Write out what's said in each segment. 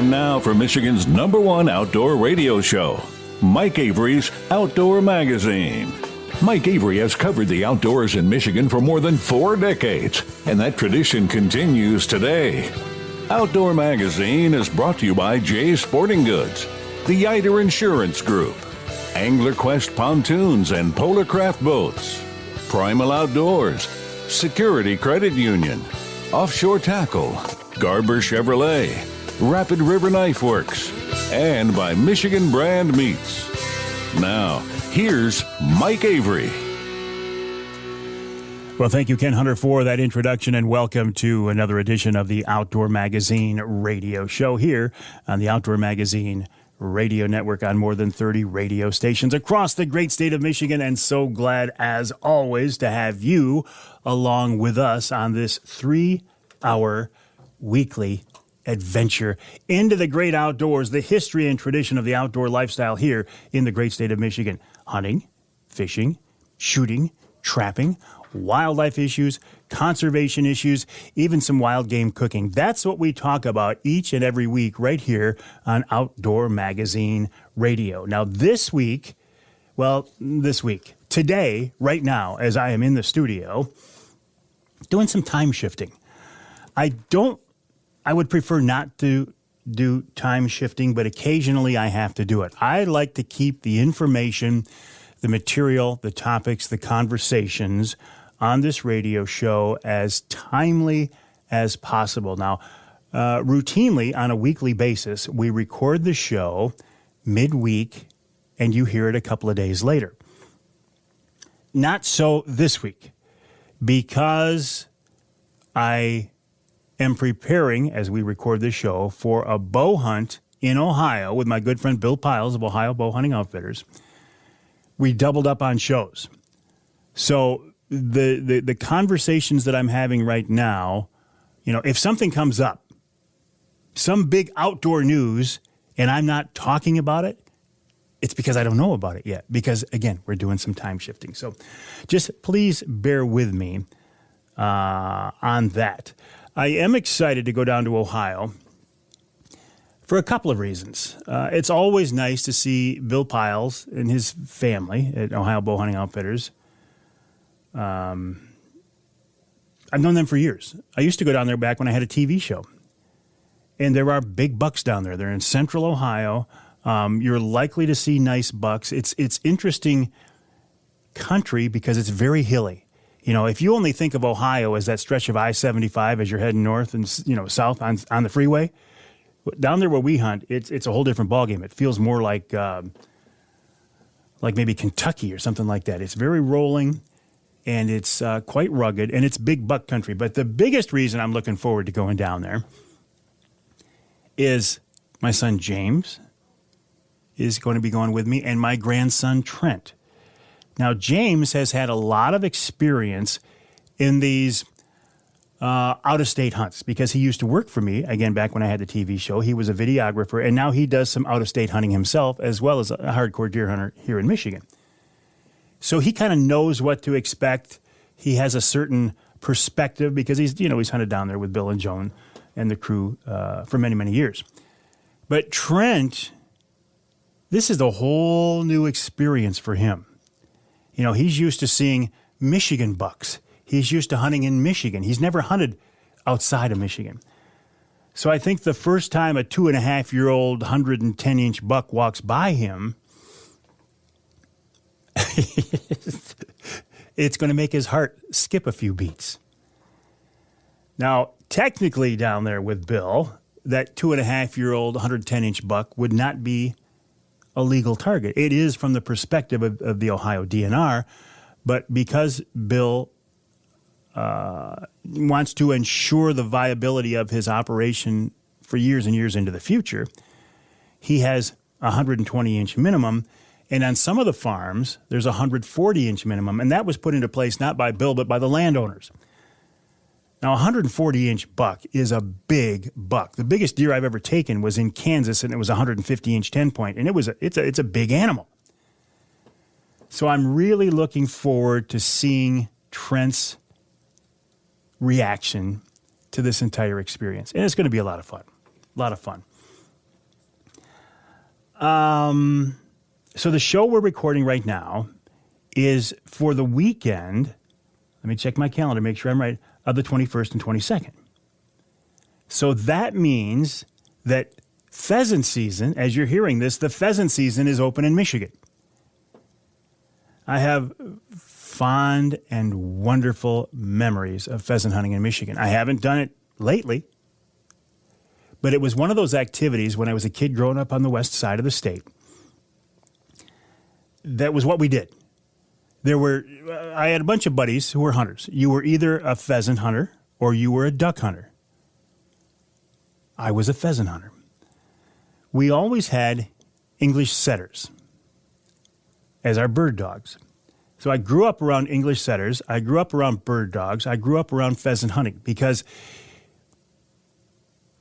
Time now for Michigan's #1 outdoor radio show, Mike Avery's Outdoor Magazine. Mike Avery has covered the outdoors in Michigan for more than 4 decades, and that tradition continues today. Outdoor Magazine is brought to you by Jay's Sporting Goods, the Yider Insurance Group, Angler Quest Pontoons and Polar Craft Boats, Primal Outdoors, Security Credit Union, Offshore Tackle, Garber Chevrolet, Rapid River Knife Works, and by Michigan Brand Meats. Now, here's Mike Avery. Well, thank you, Ken Hunter, for that introduction, and welcome to another edition of the Outdoor Magazine radio show here on the Outdoor Magazine radio network on more than 30 radio stations across the great state of Michigan. And so glad, as always, to have you along with us on this 3-hour weekly adventure into the great outdoors, the history and tradition of the outdoor lifestyle here in the great state of Michigan. Hunting, fishing, shooting, trapping, wildlife issues, conservation issues, even some wild game cooking. That's what we talk about each and every week right here on Outdoor Magazine Radio. Now today, right now, as I am in the studio, doing some time shifting. I would prefer not to do time shifting, but occasionally I have to do it. I like to keep the information, the material, the topics, the conversations on this radio show as timely as possible. Now, routinely on a weekly basis, we record the show midweek and you hear it a couple of days later. Not so this week, because I am preparing, as we record this show, for a bow hunt in Ohio with my good friend Bill Piles of Ohio Bow Hunting Outfitters. We doubled up on shows. So the conversations that I'm having right now, if something comes up, some big outdoor news, and I'm not talking about it, it's because I don't know about it yet. Because, again, we're doing some time shifting. So just please bear with me on that. I am excited to go down to Ohio for a couple of reasons. It's always nice to see Bill Piles and his family at Ohio Bow Hunting Outfitters. I've known them for years. I used to go down there back when I had a TV show. And there are big bucks down there. They're in central Ohio. You're likely to see nice bucks. It's interesting country because it's very hilly. If you only think of Ohio as that stretch of I-75 as you're heading north and south on the freeway, down there where we hunt, it's a whole different ballgame. It feels more like maybe Kentucky or something like that. It's very rolling, and it's quite rugged, and it's big buck country. But the biggest reason I'm looking forward to going down there is my son James is going to be going with me, and my grandson Trent. Now, James has had a lot of experience in these out-of-state hunts because he used to work for me, again, back when I had the TV show. He was a videographer, and now he does some out-of-state hunting himself, as well as a hardcore deer hunter here in Michigan. So he kind of knows what to expect. He has a certain perspective because he's hunted down there with Bill and Joan and the crew for many, many years. But Trent, this is a whole new experience for him. He's used to seeing Michigan bucks. He's used to hunting in Michigan. He's never hunted outside of Michigan. So I think the first time a 2.5-year-old 110-inch buck walks by him, it's going to make his heart skip a few beats. Now, technically down there with Bill, that 2.5-year-old 110-inch buck would not be a legal target. It is from the perspective of the Ohio DNR, but because Bill wants to ensure the viability of his operation for years and years into the future, he has a 120-inch minimum, and on some of the farms, there's a 140-inch minimum, and that was put into place not by Bill, but by the landowners. Now, a 140-inch buck is a big buck. The biggest deer I've ever taken was in Kansas, and it was a 150-inch 10-point, and it's a big animal. So I'm really looking forward to seeing Trent's reaction to this entire experience, and it's going to be a lot of fun. So the show we're recording right now is for the weekend. Let me check my calendar, make sure I'm right, of the 21st and 22nd. So that means that pheasant season, as you're hearing this, the pheasant season is open in Michigan. I have fond and wonderful memories of pheasant hunting in Michigan. I haven't done it lately, but it was one of those activities when I was a kid growing up on the west side of the state. That was what we did. I had a bunch of buddies who were hunters. You were either a pheasant hunter or you were a duck hunter. I was a pheasant hunter. We always had English setters as our bird dogs. So I grew up around English setters. I grew up around bird dogs. I grew up around pheasant hunting because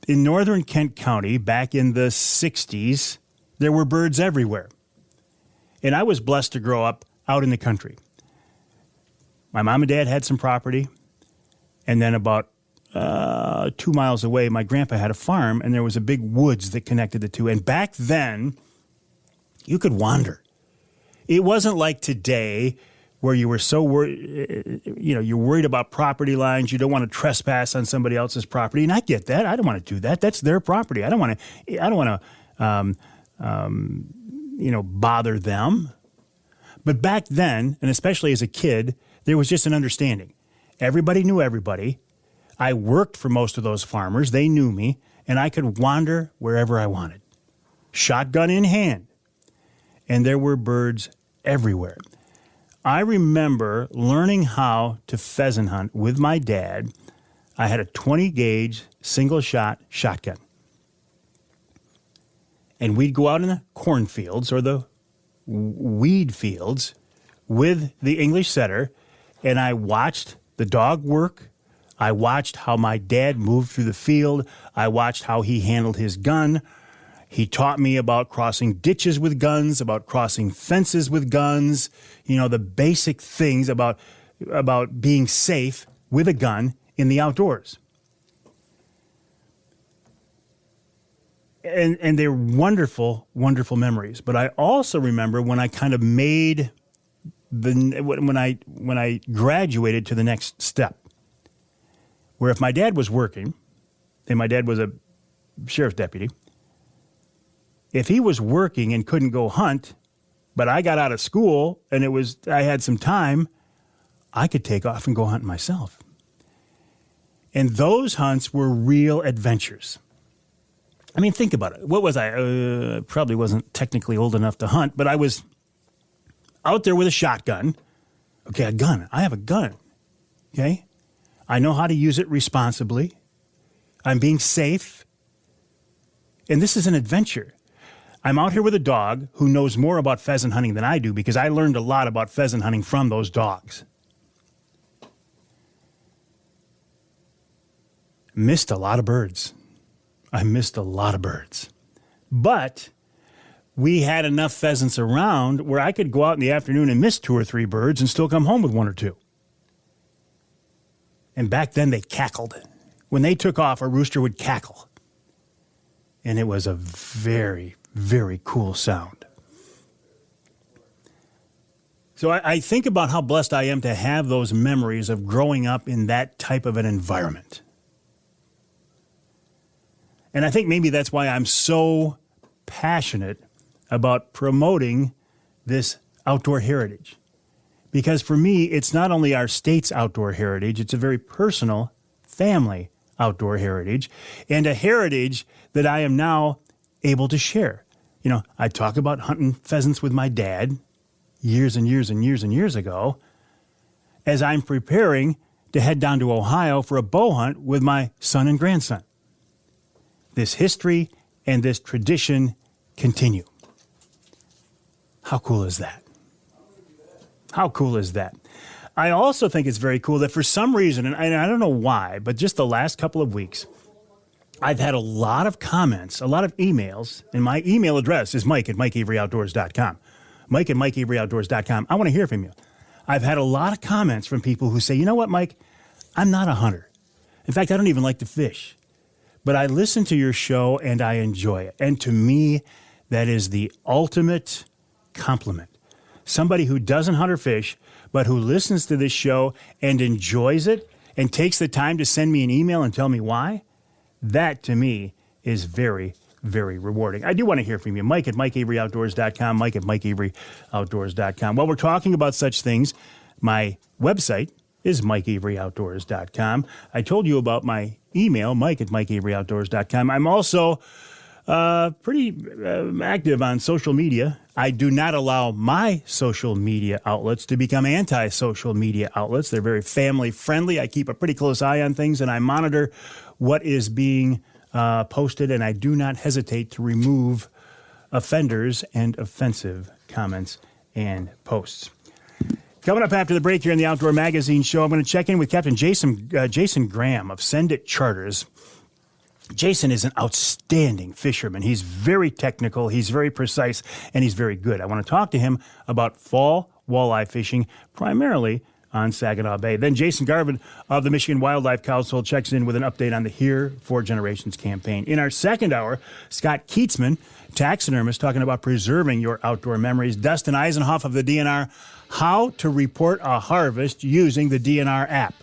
in northern Kent County, back in the 60s, there were birds everywhere. And I was blessed to grow up out in the country. My mom and dad had some property. And then about 2 miles away, my grandpa had a farm, and there was a big woods that connected the two. And back then, you could wander. It wasn't like today where you were so worried, you're worried about property lines. You don't want to trespass on somebody else's property. And I get that. I don't want to do that. That's their property. I don't want to bother them. But back then, and especially as a kid, there was just an understanding. Everybody knew everybody. I worked for most of those farmers. They knew me, and I could wander wherever I wanted, shotgun in hand. And there were birds everywhere. I remember learning how to pheasant hunt with my dad. I had a 20-gauge single-shot shotgun. And we'd go out in the cornfields or the weed fields with the English setter, and I watched the dog work. I watched how my dad moved through the field. I watched how he handled his gun. He taught me about crossing ditches with guns, about crossing fences with guns, the basic things about being safe with a gun in the outdoors. And they're wonderful, wonderful memories. But I also remember when I kind of made when I graduated to the next step, where if my dad was working, and my dad was a sheriff's deputy, if he was working and couldn't go hunt, but I got out of school and I had some time, I could take off and go hunt myself. And those hunts were real adventures. I mean, think about it. What was I? Probably wasn't technically old enough to hunt, but I was out there with a shotgun. Okay, a gun. I have a gun. Okay? I know how to use it responsibly. I'm being safe. And this is an adventure. I'm out here with a dog who knows more about pheasant hunting than I do because I learned a lot about pheasant hunting from those dogs. Missed a lot of birds. I missed a lot of birds. But we had enough pheasants around where I could go out in the afternoon and miss 2 or 3 birds and still come home with 1 or 2. And back then they cackled. When they took off, a rooster would cackle. And it was a very, very cool sound. So I think about how blessed I am to have those memories of growing up in that type of an environment. And I think maybe that's why I'm so passionate about promoting this outdoor heritage. Because for me, it's not only our state's outdoor heritage, it's a very personal family outdoor heritage and a heritage that I am now able to share. I talk about hunting pheasants with my dad years and years and years and years ago as I'm preparing to head down to Ohio for a bow hunt with my son and grandson. This history and this tradition continue. How cool is that? How cool is that? I also think it's very cool that for some reason, and I don't know why, but just the last couple of weeks, I've had a lot of comments, a lot of emails, and my email address is mike@mikeaveryoutdoors.com. Mike@mikeaveryoutdoors.com. I want to hear from you. I've had a lot of comments from people who say, you know what, Mike, I'm not a hunter. In fact, I don't even like to fish. But I listen to your show and I enjoy it. And to me, that is the ultimate compliment. Somebody who doesn't hunt or fish, but who listens to this show and enjoys it and takes the time to send me an email and tell me why, that to me is very, very rewarding. I do want to hear from you. Mike at MikeAveryOutdoors.com, Mike at MikeAveryOutdoors.com. While we're talking about such things, my website is MikeAveryOutdoors.com. I told you about my email, Mike at MikeAveryOutdoors.com. I'm also pretty active on social media. I do not allow my social media outlets to become anti-social media outlets. They're very family friendly. I keep a pretty close eye on things, and I monitor what is being posted, and I do not hesitate to remove offenders and offensive comments and posts. Coming up after the break here in the Outdoor Magazine Show, I'm going to check in with Captain Jason Graham of Send It Charters. Jason is an outstanding fisherman. He's very technical, he's very precise, and he's very good. I want to talk to him about fall walleye fishing, primarily on Saginaw Bay. Then Jason Garvon of the Michigan Wildlife Council checks in with an update on the Here for Generations campaign. In our second hour, Scott Keitzman, taxidermist, talking about preserving your outdoor memories. Dustin Isenhoff of the DNR, how to report a harvest using the DNR app.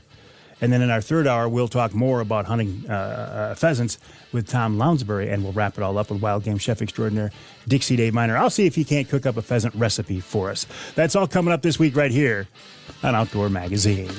And then in our third hour, we'll talk more about hunting pheasants with Tom Lounsbury, and we'll wrap it all up with wild game chef extraordinaire Dixie Dave Minar. I'll see if he can't cook up a pheasant recipe for us. That's all coming up this week right here on Outdoor Magazine.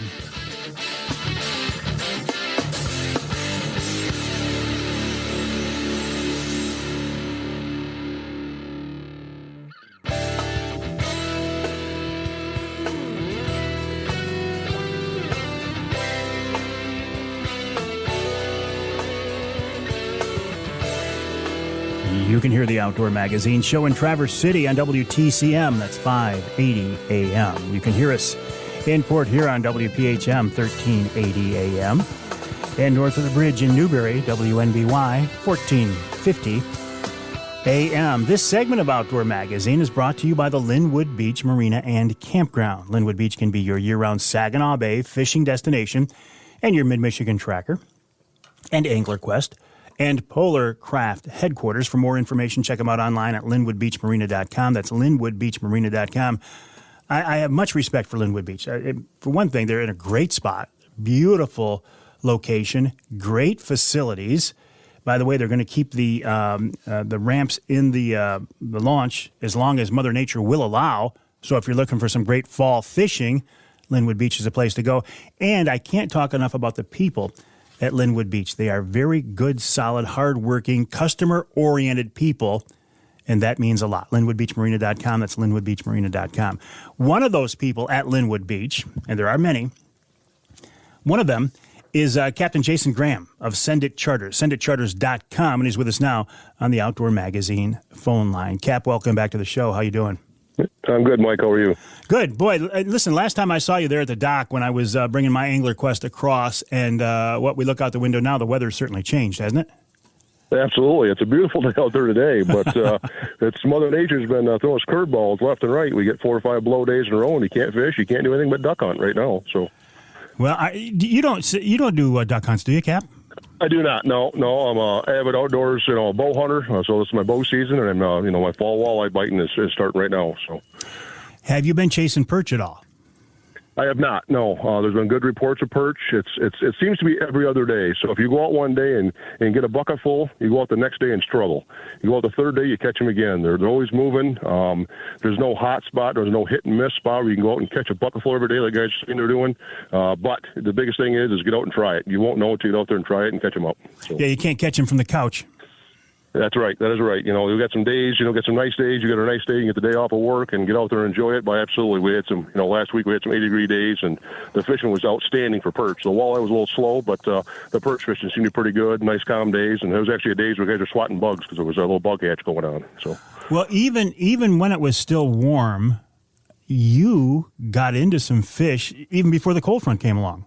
You can hear the Outdoor Magazine Show in Traverse City on WTCM. That's 580 AM. You can hear us in Port Huron, WPHM, 1380 AM. And north of the bridge in Newberry, WNBY, 1450 AM. This segment of Outdoor Magazine is brought to you by the Linwood Beach Marina and Campground. Linwood Beach can be your year-round Saginaw Bay fishing destination and your Mid-Michigan tracker and Angler Quest and Polar Craft headquarters. For more information, check them out online at linwoodbeachmarina.com. That's linwoodbeachmarina.com. I have much respect for Linwood Beach. For one thing, they're in a great spot, beautiful location, great facilities. By the way, they're going to keep the ramps in the launch as long as Mother Nature will allow. So if you're looking for some great fall fishing, Linwood Beach is a place to go. And I can't talk enough about the people at Linwood Beach. They are very good, solid, hardworking, customer-oriented people, and that means a lot. LinwoodBeachMarina.com, that's LinwoodBeachMarina.com. One of those people at Linwood Beach, and there are many, one of them is Captain Jason Graham of Send It Charters, senditcharters.com, and he's with us now on the Outdoor Magazine phone line. Cap, welcome back to the show. How you doing? I'm good, Mike. How are you? Good. Boy, listen, last time I saw you there at the dock when I was bringing my Angler Quest across, and what we look out the window now, the weather's certainly changed, hasn't it? Absolutely. It's a beautiful day out there today, but it's Mother Nature's been throwing us curveballs left and right. We get 4 or 5 blow days in a row, and you can't fish. You can't do anything but duck hunt right now. So, well, you don't do duck hunts, do you, Cap? I do not. No. I'm a avid outdoors, bow hunter. So this is my bow season, and my fall walleye biting is starting right now. So, have you been chasing perch at all? I have not. No. There's been good reports of perch. It seems to be every other day. So if you go out one day and get a bucket full, you go out the next day and struggle. You go out the third day, you catch them again. They're always moving. There's no hot spot. There's no hit and miss spot where you can go out and catch a bucket full every day like guys they're doing. But the biggest thing is get out and try it. You won't know until you get out there and try it and catch them up. So. Yeah, you can't catch them from the couch. That's right. That is right. We've got some days, get some nice days. You get a nice day, you get the day off of work and get out there and enjoy it. But absolutely, we had some, last week we had some 80-degree days, and the fishing was outstanding for perch. The walleye was a little slow, but the perch fishing seemed to be pretty good. Nice, calm days. And there was actually days where guys were swatting bugs because there was a little bug hatch going on. So, well, even when it was still warm, you got into some fish even before the cold front came along.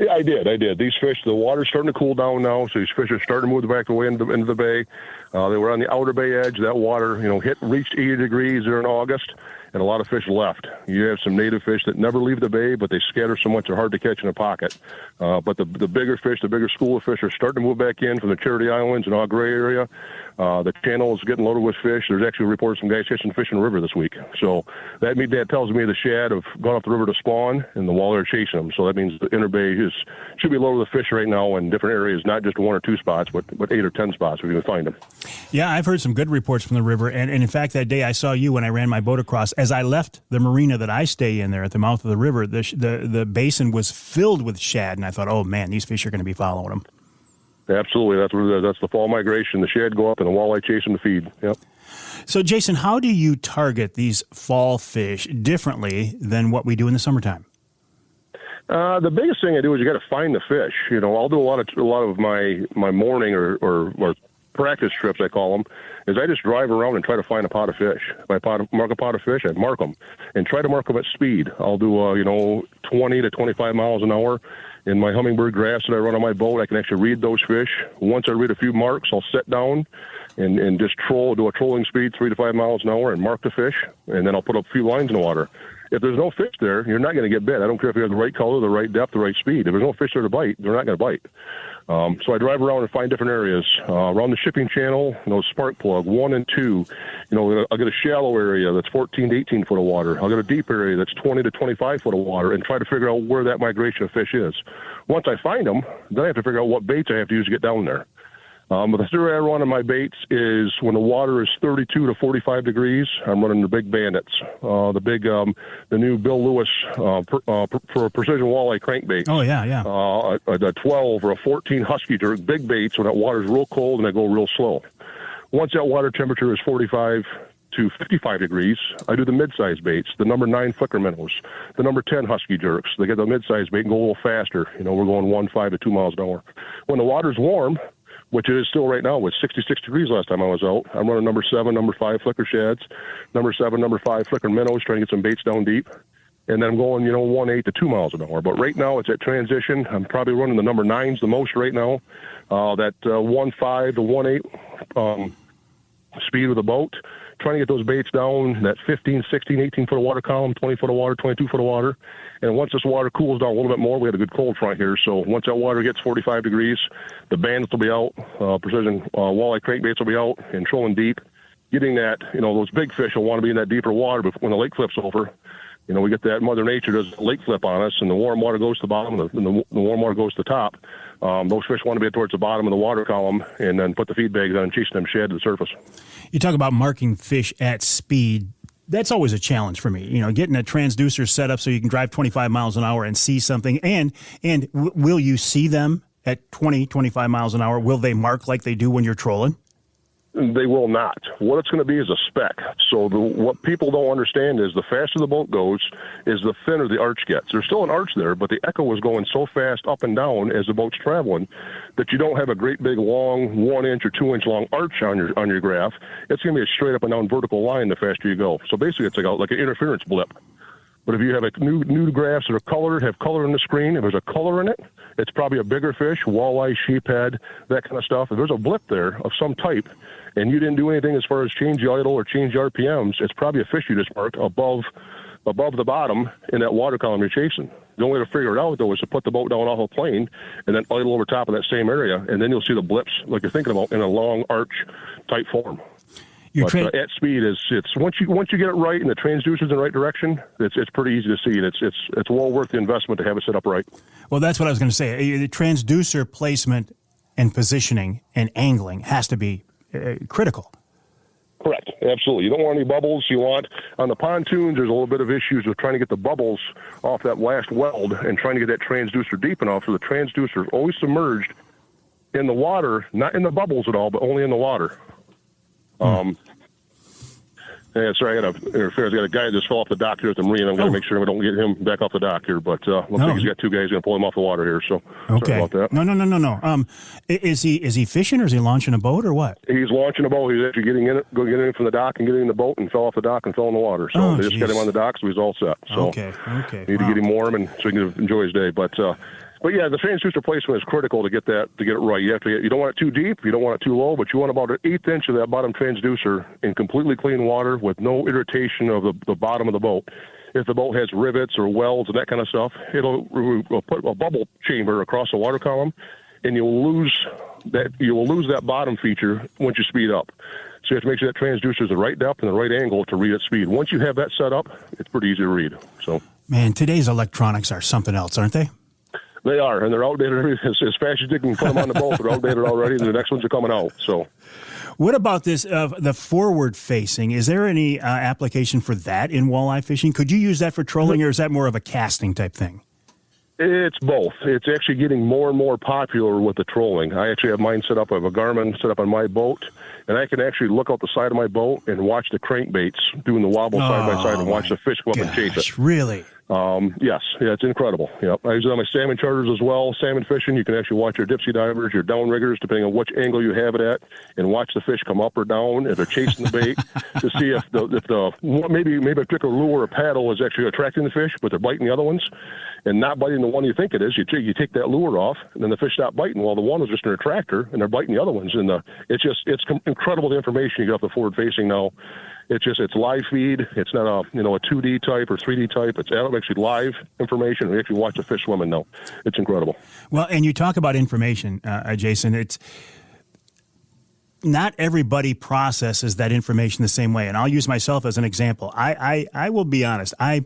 Yeah, I did. These fish, the water's starting to cool down now, so these fish are starting to move back away into the bay. They were on the outer bay edge. That water, reached 80 degrees there in August, and a lot of fish left. You have some native fish that never leave the bay, but they scatter so much they're hard to catch in a pocket. But the bigger fish, the bigger school of fish are starting to move back in from the Charity Islands and Eau Gray area. The channel is getting loaded with fish. There's actually reports some guys catching fish in the river this week. So that tells me the shad have gone up the river to spawn, and the walleye are chasing them. So that means the inner bay should be loaded with fish right now in different areas, not just 1 or 2 spots, but 8 or 10 spots if you can find them. Yeah, I've heard some good reports from the river. And in fact, that day I saw you when I ran my boat across. As I left the marina that I stay in there at the mouth of the river, the basin was filled with shad. And I thought, oh, man, these fish are going to be following them. Absolutely. That's the fall migration. The shad go up and the walleye chase them to feed. Yep. So, Jason, how do you target these fall fish differently than what we do in the summertime? The biggest thing I do is you got to find the fish. I'll do a lot of my morning or practice trips, I call them, is I just drive around and try to find a pot of fish. If I mark a pot of fish, I mark them and try to mark them at speed. I'll do 20 to 25 miles an hour. In my hummingbird graphs that I run on my boat, I can actually read those fish. Once I read a few marks, I'll sit down and just do a trolling speed 3 to 5 miles an hour and mark the fish, and then I'll put up a few lines in the water. If there's no fish there, you're not going to get bit. I don't care if you have the right color, the right depth, the right speed. If there's no fish there to bite, they're not going to bite. So I drive around and find different areas. Around the shipping channel, spark plug, 1 and 2. I'll get a shallow area that's 14 to 18 foot of water. I'll get a deep area that's 20 to 25 foot of water and try to figure out where that migration of fish is. Once I find them, then I have to figure out what baits I have to use to get down there. But the theory I run on my baits is when the water is 32 to 45 degrees, I'm running the big bandits, the new Bill Lewis for precision walleye crankbait. Oh, yeah. A 12 or a 14 husky jerk, big baits when that water's real cold and they go real slow. Once that water temperature is 45 to 55 degrees, I do the mid-size baits, the number 9 flicker minnows, the number 10 husky jerks. They get the mid-size bait and go a little faster. We're going 1.5 to 2 miles an hour. When the water's warm, which it is still right now, with 66 degrees last time I was out, I'm running number 7, number 5 flicker shads, number 7, number 5 flicker minnows, trying to get some baits down deep. And then I'm going, 1.8 to 2 miles an hour. But right now it's at transition. I'm probably running the number 9s the most right now. That 1.5 to 1.8 speed with the boat, trying to get those baits down that 15, 16, 18 foot of water column, 20 foot of water, 22 foot of water. And once this water cools down a little bit more, we had a good cold front here. So once that water gets 45 degrees, the bandits will be out, precision walleye crankbaits will be out and trolling deep. Getting that, those big fish will want to be in that deeper water, but when the lake flips over, we get that Mother Nature does a lake flip on us, and the warm water goes to the bottom, and the warm water goes to the top. Those fish want to be towards the bottom of the water column and then put the feed bags on and chase them shad to the surface. You talk about marking fish at speed. That's always a challenge for me, getting a transducer set up so you can drive 25 miles an hour and see something. And will you see them at 20, 25 miles an hour? Will they mark like they do when you're trolling? They will not. What it's going to be is a speck. So what people don't understand is the faster the boat goes is the thinner the arch gets. There's still an arch there, but the echo is going so fast up and down as the boat's traveling that you don't have a great big long 1 inch or 2 inch long arch on your graph. It's going to be a straight up and down vertical line the faster you go. So basically it's like an interference blip. But if you have new graphs that are colored, have color in the screen, if there's a color in it, it's probably a bigger fish, walleye, sheephead, that kind of stuff. If there's a blip there of some type, and you didn't do anything as far as change the idle or change the RPMs, it's probably a fish you just marked above the bottom in that water column you're chasing. The only way to figure it out, though, is to put the boat down off a plane and then idle over top of that same area, and then you'll see the blips like you're thinking about in a long arch type form. But at speed it's once you get it right and the transducer's in the right direction, it's pretty easy to see. It's well worth the investment to have it set up right. Well, that's what I was going to say. The transducer placement and positioning and angling has to be critical. Correct. Absolutely. You don't want any bubbles. You want, on the pontoons, there's a little bit of issues with trying to get the bubbles off that last weld and trying to get that transducer deep enough so the transducer is always submerged in the water, not in the bubbles at all, but only in the water. Yeah, sorry, I got to interfere. I got a guy that just fell off the dock here at the marina. I'm going to make sure we don't get him back off the dock here. But looks like he's got 2 guys going to pull him off the water here. So okay. Sorry about that. No. Is he fishing or is he launching a boat or what? He's launching a boat. He's actually getting in from the dock and getting in the boat and fell off the dock and fell in the water. So they just got him on the dock, so he's all set. So okay. Need to get him warm and so he can enjoy his day. But But yeah, the transducer placement is critical to get it right. You don't want it too deep, you don't want it too low, but you want about an 1/8 inch of that bottom transducer in completely clean water with no irritation of the bottom of the boat. If the boat has rivets or welds and that kind of stuff, it'll put a bubble chamber across the water column, and you will lose that bottom feature once you speed up. So you have to make sure that transducer is the right depth and the right angle to read at speed. Once you have that set up, it's pretty easy to read. So, man, today's electronics are something else, aren't they? They are, and they're outdated as fast as you can put them on the boat. They're outdated already, and the next ones are coming out. So, what about this the forward facing? Is there any application for that in walleye fishing? Could you use that for trolling, or is that more of a casting type thing? It's both. It's actually getting more and more popular with the trolling. I actually have mine set up. I have a Garvon set up on my boat, and I can actually look out the side of my boat and watch the crankbaits doing the wobble side by side and watch the fish go up and chase it. Really? Yes. Yeah, it's incredible. Yep. I use it on my salmon charters as well. Salmon fishing, you can actually watch your dipsy divers, your downriggers, depending on which angle you have it at, and watch the fish come up or down if they're chasing the bait to see if the maybe a particular lure or paddle is actually attracting the fish, but they're biting the other ones and not biting the one you think it is. You take that lure off, and then the fish stop biting. Well, the one was just an attractor, and they're biting the other ones. And it's incredible the information you get off the forward facing now. It's live feed. It's not a 2D type or 3D type. It's actually live information. We actually watch the fish swimming now. It's incredible. Well, and you talk about information, Jason. It's not everybody processes that information the same way. And I'll use myself as an example. I will be honest. I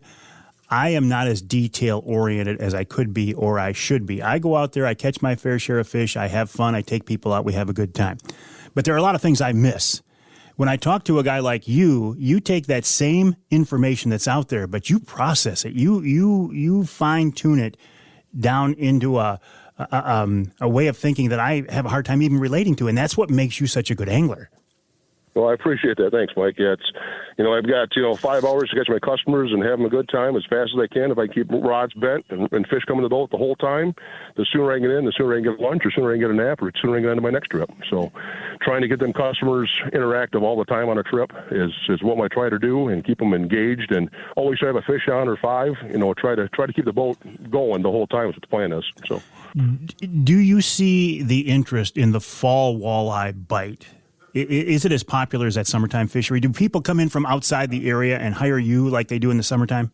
am not as detail-oriented as I could be or I should be. I go out there, I catch my fair share of fish, I have fun, I take people out, we have a good time. But there are a lot of things I miss. When I talk to a guy like you take that same information that's out there, but you process it. You fine-tune it down into a way of thinking that I have a hard time even relating to, and that's what makes you such a good angler. Well, I appreciate that. Thanks, Mike. Yeah, I've got 5 hours to catch my customers and have them a good time as fast as I can. If I keep rods bent and fish coming to the boat the whole time, the sooner I get in, the sooner I can get lunch, or sooner I can get a nap, or the sooner I can get into my next trip. So, trying to get them customers interactive all the time on a trip is what I try to do, and keep them engaged, and always try to have a fish on or 5. Try to keep the boat going the whole time is what the plan is. So, do you see the interest in the fall walleye bite? Is it as popular as that summertime fishery? Do people come in from outside the area and hire you like they do in the summertime?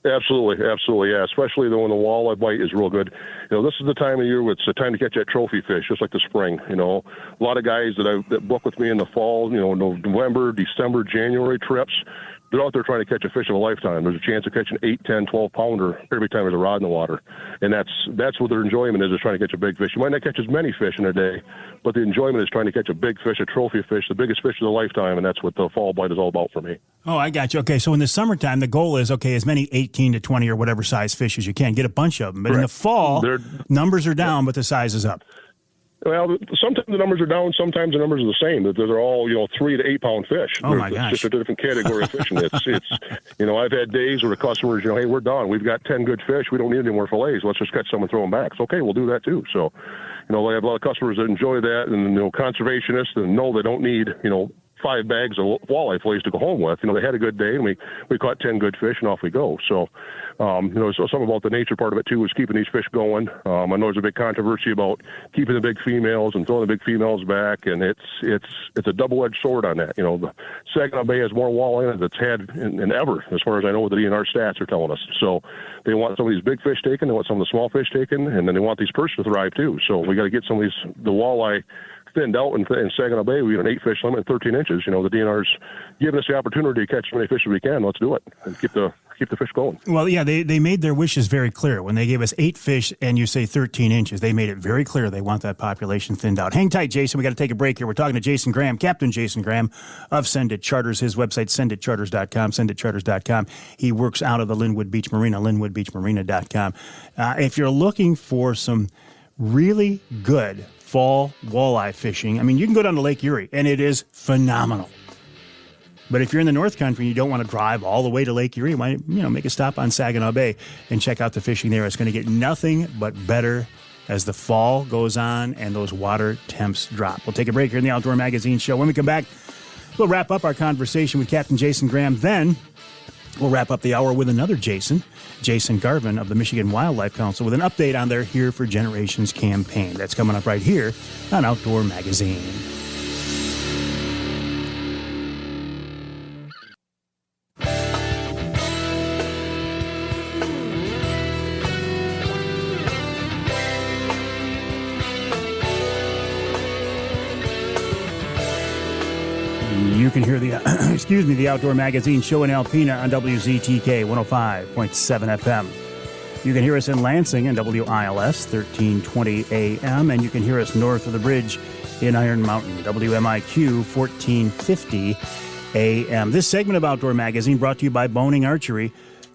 Absolutely, yeah. Especially when the walleye bite is real good. This is the time of year. It's the time to catch that trophy fish, just like the spring. A lot of guys that book with me in the fall, November, December, January trips, they're out there trying to catch a fish of a lifetime. There's a chance of catching 8, 10, 12 pounder every time there's a rod in the water. And that's what their enjoyment is trying to catch a big fish. You might not catch as many fish in a day, but the enjoyment is trying to catch a big fish, a trophy fish, the biggest fish of the lifetime, and that's what the fall bite is all about for me. Oh, I got you. Okay, so in the summertime, the goal is, as many 18 to 20 or whatever size fish as you can. Get a bunch of them. But in the fall, numbers are down, but the size is up. Well, sometimes the numbers are down. Sometimes the numbers are the same. They're all 3 to 8 pound fish. Oh my gosh! It's just a different category of fishing. It's I've had days where the customers, hey, we're done. We've got 10 good fish. We don't need any more fillets. Let's just catch some and throw them back. It's okay. We'll do that too. So, I have a lot of customers that enjoy that, and conservationists and know they don't need 5 bags of walleye fillets to go home with. They had a good day, and we caught 10 good fish, and off we go. So, so some about the nature part of it too is keeping these fish going. I know there's a big controversy about keeping the big females and throwing the big females back, and it's a double-edged sword on that. The Saginaw Bay has more walleye in it than it's had in ever, as far as I know, what the DNR stats are telling us. So they want some of these big fish taken, they want some of the small fish taken, and then they want these perch to thrive too. So we got to get some of the walleye thinned out in Saginaw Bay. We got an 8-fish limit, 13 inches. The DNR's giving us the opportunity to catch as many fish as we can. Let's do it and keep the fish going. Well, yeah, they made their wishes very clear. When they gave us 8 fish and you say 13 inches, they made it very clear they want that population thinned out. Hang tight, Jason. We got to take a break here. We're talking to Jason Graham, Captain Jason Graham of Send It Charters. His website, senditcharters.com, senditcharters.com. He works out of the Linwood Beach Marina, linwoodbeachmarina.com. If you're looking for some really good fall walleye fishing, you can go down to Lake Erie, and it is phenomenal. But if you're in the North Country and you don't want to drive all the way to Lake Erie, you might, make a stop on Saginaw Bay and check out the fishing there. It's going to get nothing but better as the fall goes on and those water temps drop. We'll take a break here in the Outdoor Magazine Show. When we come back, we'll wrap up our conversation with Captain Jason Graham. Then We'll wrap up the hour with another Jason Garvon of the Michigan Wildlife Council, with an update on their Here for Generations campaign. That's coming up right here on Outdoor Magazine. You can hear the the Outdoor Magazine show in Alpena on WZTK 105.7 FM. You can hear us in Lansing on WILS 1320 AM, and you can hear us north of the bridge in Iron Mountain, WMIQ 1450 AM. This segment of Outdoor Magazine brought to you by Boning Archery.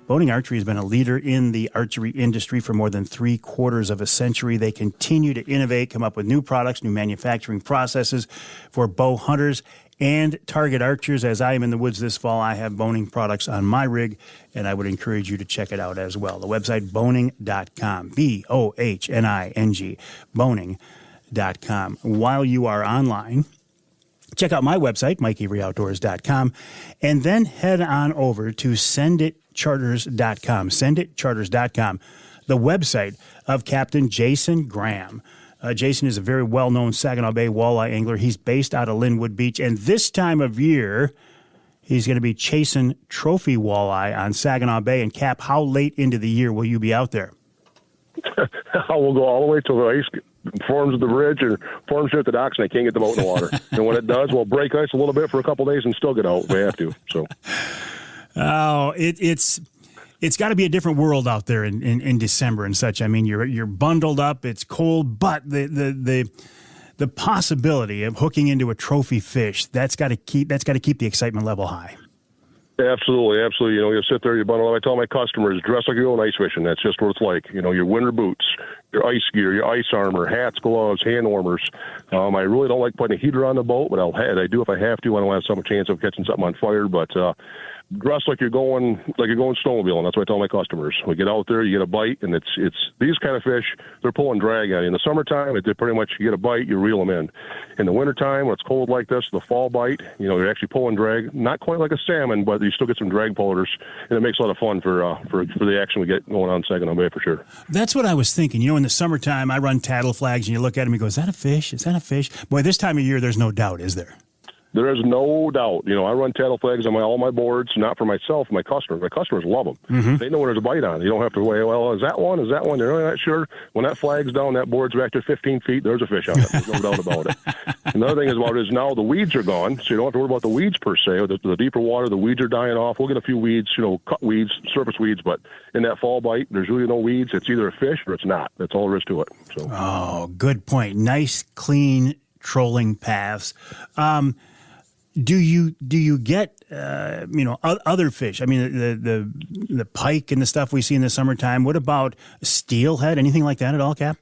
Boning Archery has been a leader in the archery industry for more than 3/4 of a century. They continue to innovate, come up with new products, new manufacturing processes for bow hunters and target archers. As I am in the woods this fall, I have boning products on my rig, and I would encourage you to check it out as well. The website, boning.com, BOHNING, boning.com. While you are online, check out my website, MikeAveryOutdoors.com, and then head on over to senditcharters.com, senditcharters.com, the website of Captain Jason Graham. Jason is a very well-known Saginaw Bay walleye angler. He's based out of Linwood Beach, and this time of year, he's going to be chasing trophy walleye on Saginaw Bay. And Cap, how late into the year will you be out there? We'll go all the way till the ice forms at the bridge or forms here at the docks, and I can't get the boat in the water. And when it does, we'll break ice a little bit for a couple of days and still get out if we have to. So, It's got to be a different world out there in December and such. I mean, you're bundled up, it's cold, but the possibility of hooking into a trophy fish, that's got to keep the excitement level high. Absolutely. You know, you sit there, you bundle up. I tell my customers, dress like you're going ice fishing. That's just what it's like. You know, your winter boots, your ice gear, your ice armor, hats, gloves, hand warmers. I really don't like putting a heater on the boat, but I do if I have to. I don't have some chance of catching something on fire, but dress like you're going snowmobiling. That's what I tell my customers. We get out there, you get a bite, and it's these kind of fish, they're pulling drag on you. In the summertime, they pretty much, you get a bite, you reel them in. In the wintertime, when it's cold like this, the fall bite, you know, you're actually pulling drag, not quite like a salmon, but you still get some drag pullers, and it makes a lot of fun for the action we get going on in Saginaw Bay for sure. That's what I was thinking. You know, in the summertime, I run tattle flags, and you look at them and go, is that a fish? Is that a fish? Boy, this time of year, there's no doubt, is there? There is no doubt. You know, I run tattle flags on all my boards, not for myself, my customers. My customers love them. Mm-hmm. They know when there's a bite on. You don't have to weigh, well, is that one? They're really not sure. When that flag's down, that board's back to 15 feet, there's a fish on it. There's no doubt about it. Another thing is now the weeds are gone, so you don't have to worry about the weeds per se. The deeper water, the weeds are dying off. We'll get a few weeds, you know, cut weeds, surface weeds, but in that fall bite, there's really no weeds. It's either a fish or it's not. That's all there is to it. So. Oh, good point. Nice, clean trolling paths. Do you get other fish? I mean, the pike and the stuff we see in the summertime. What about steelhead? Anything like that at all, Cap?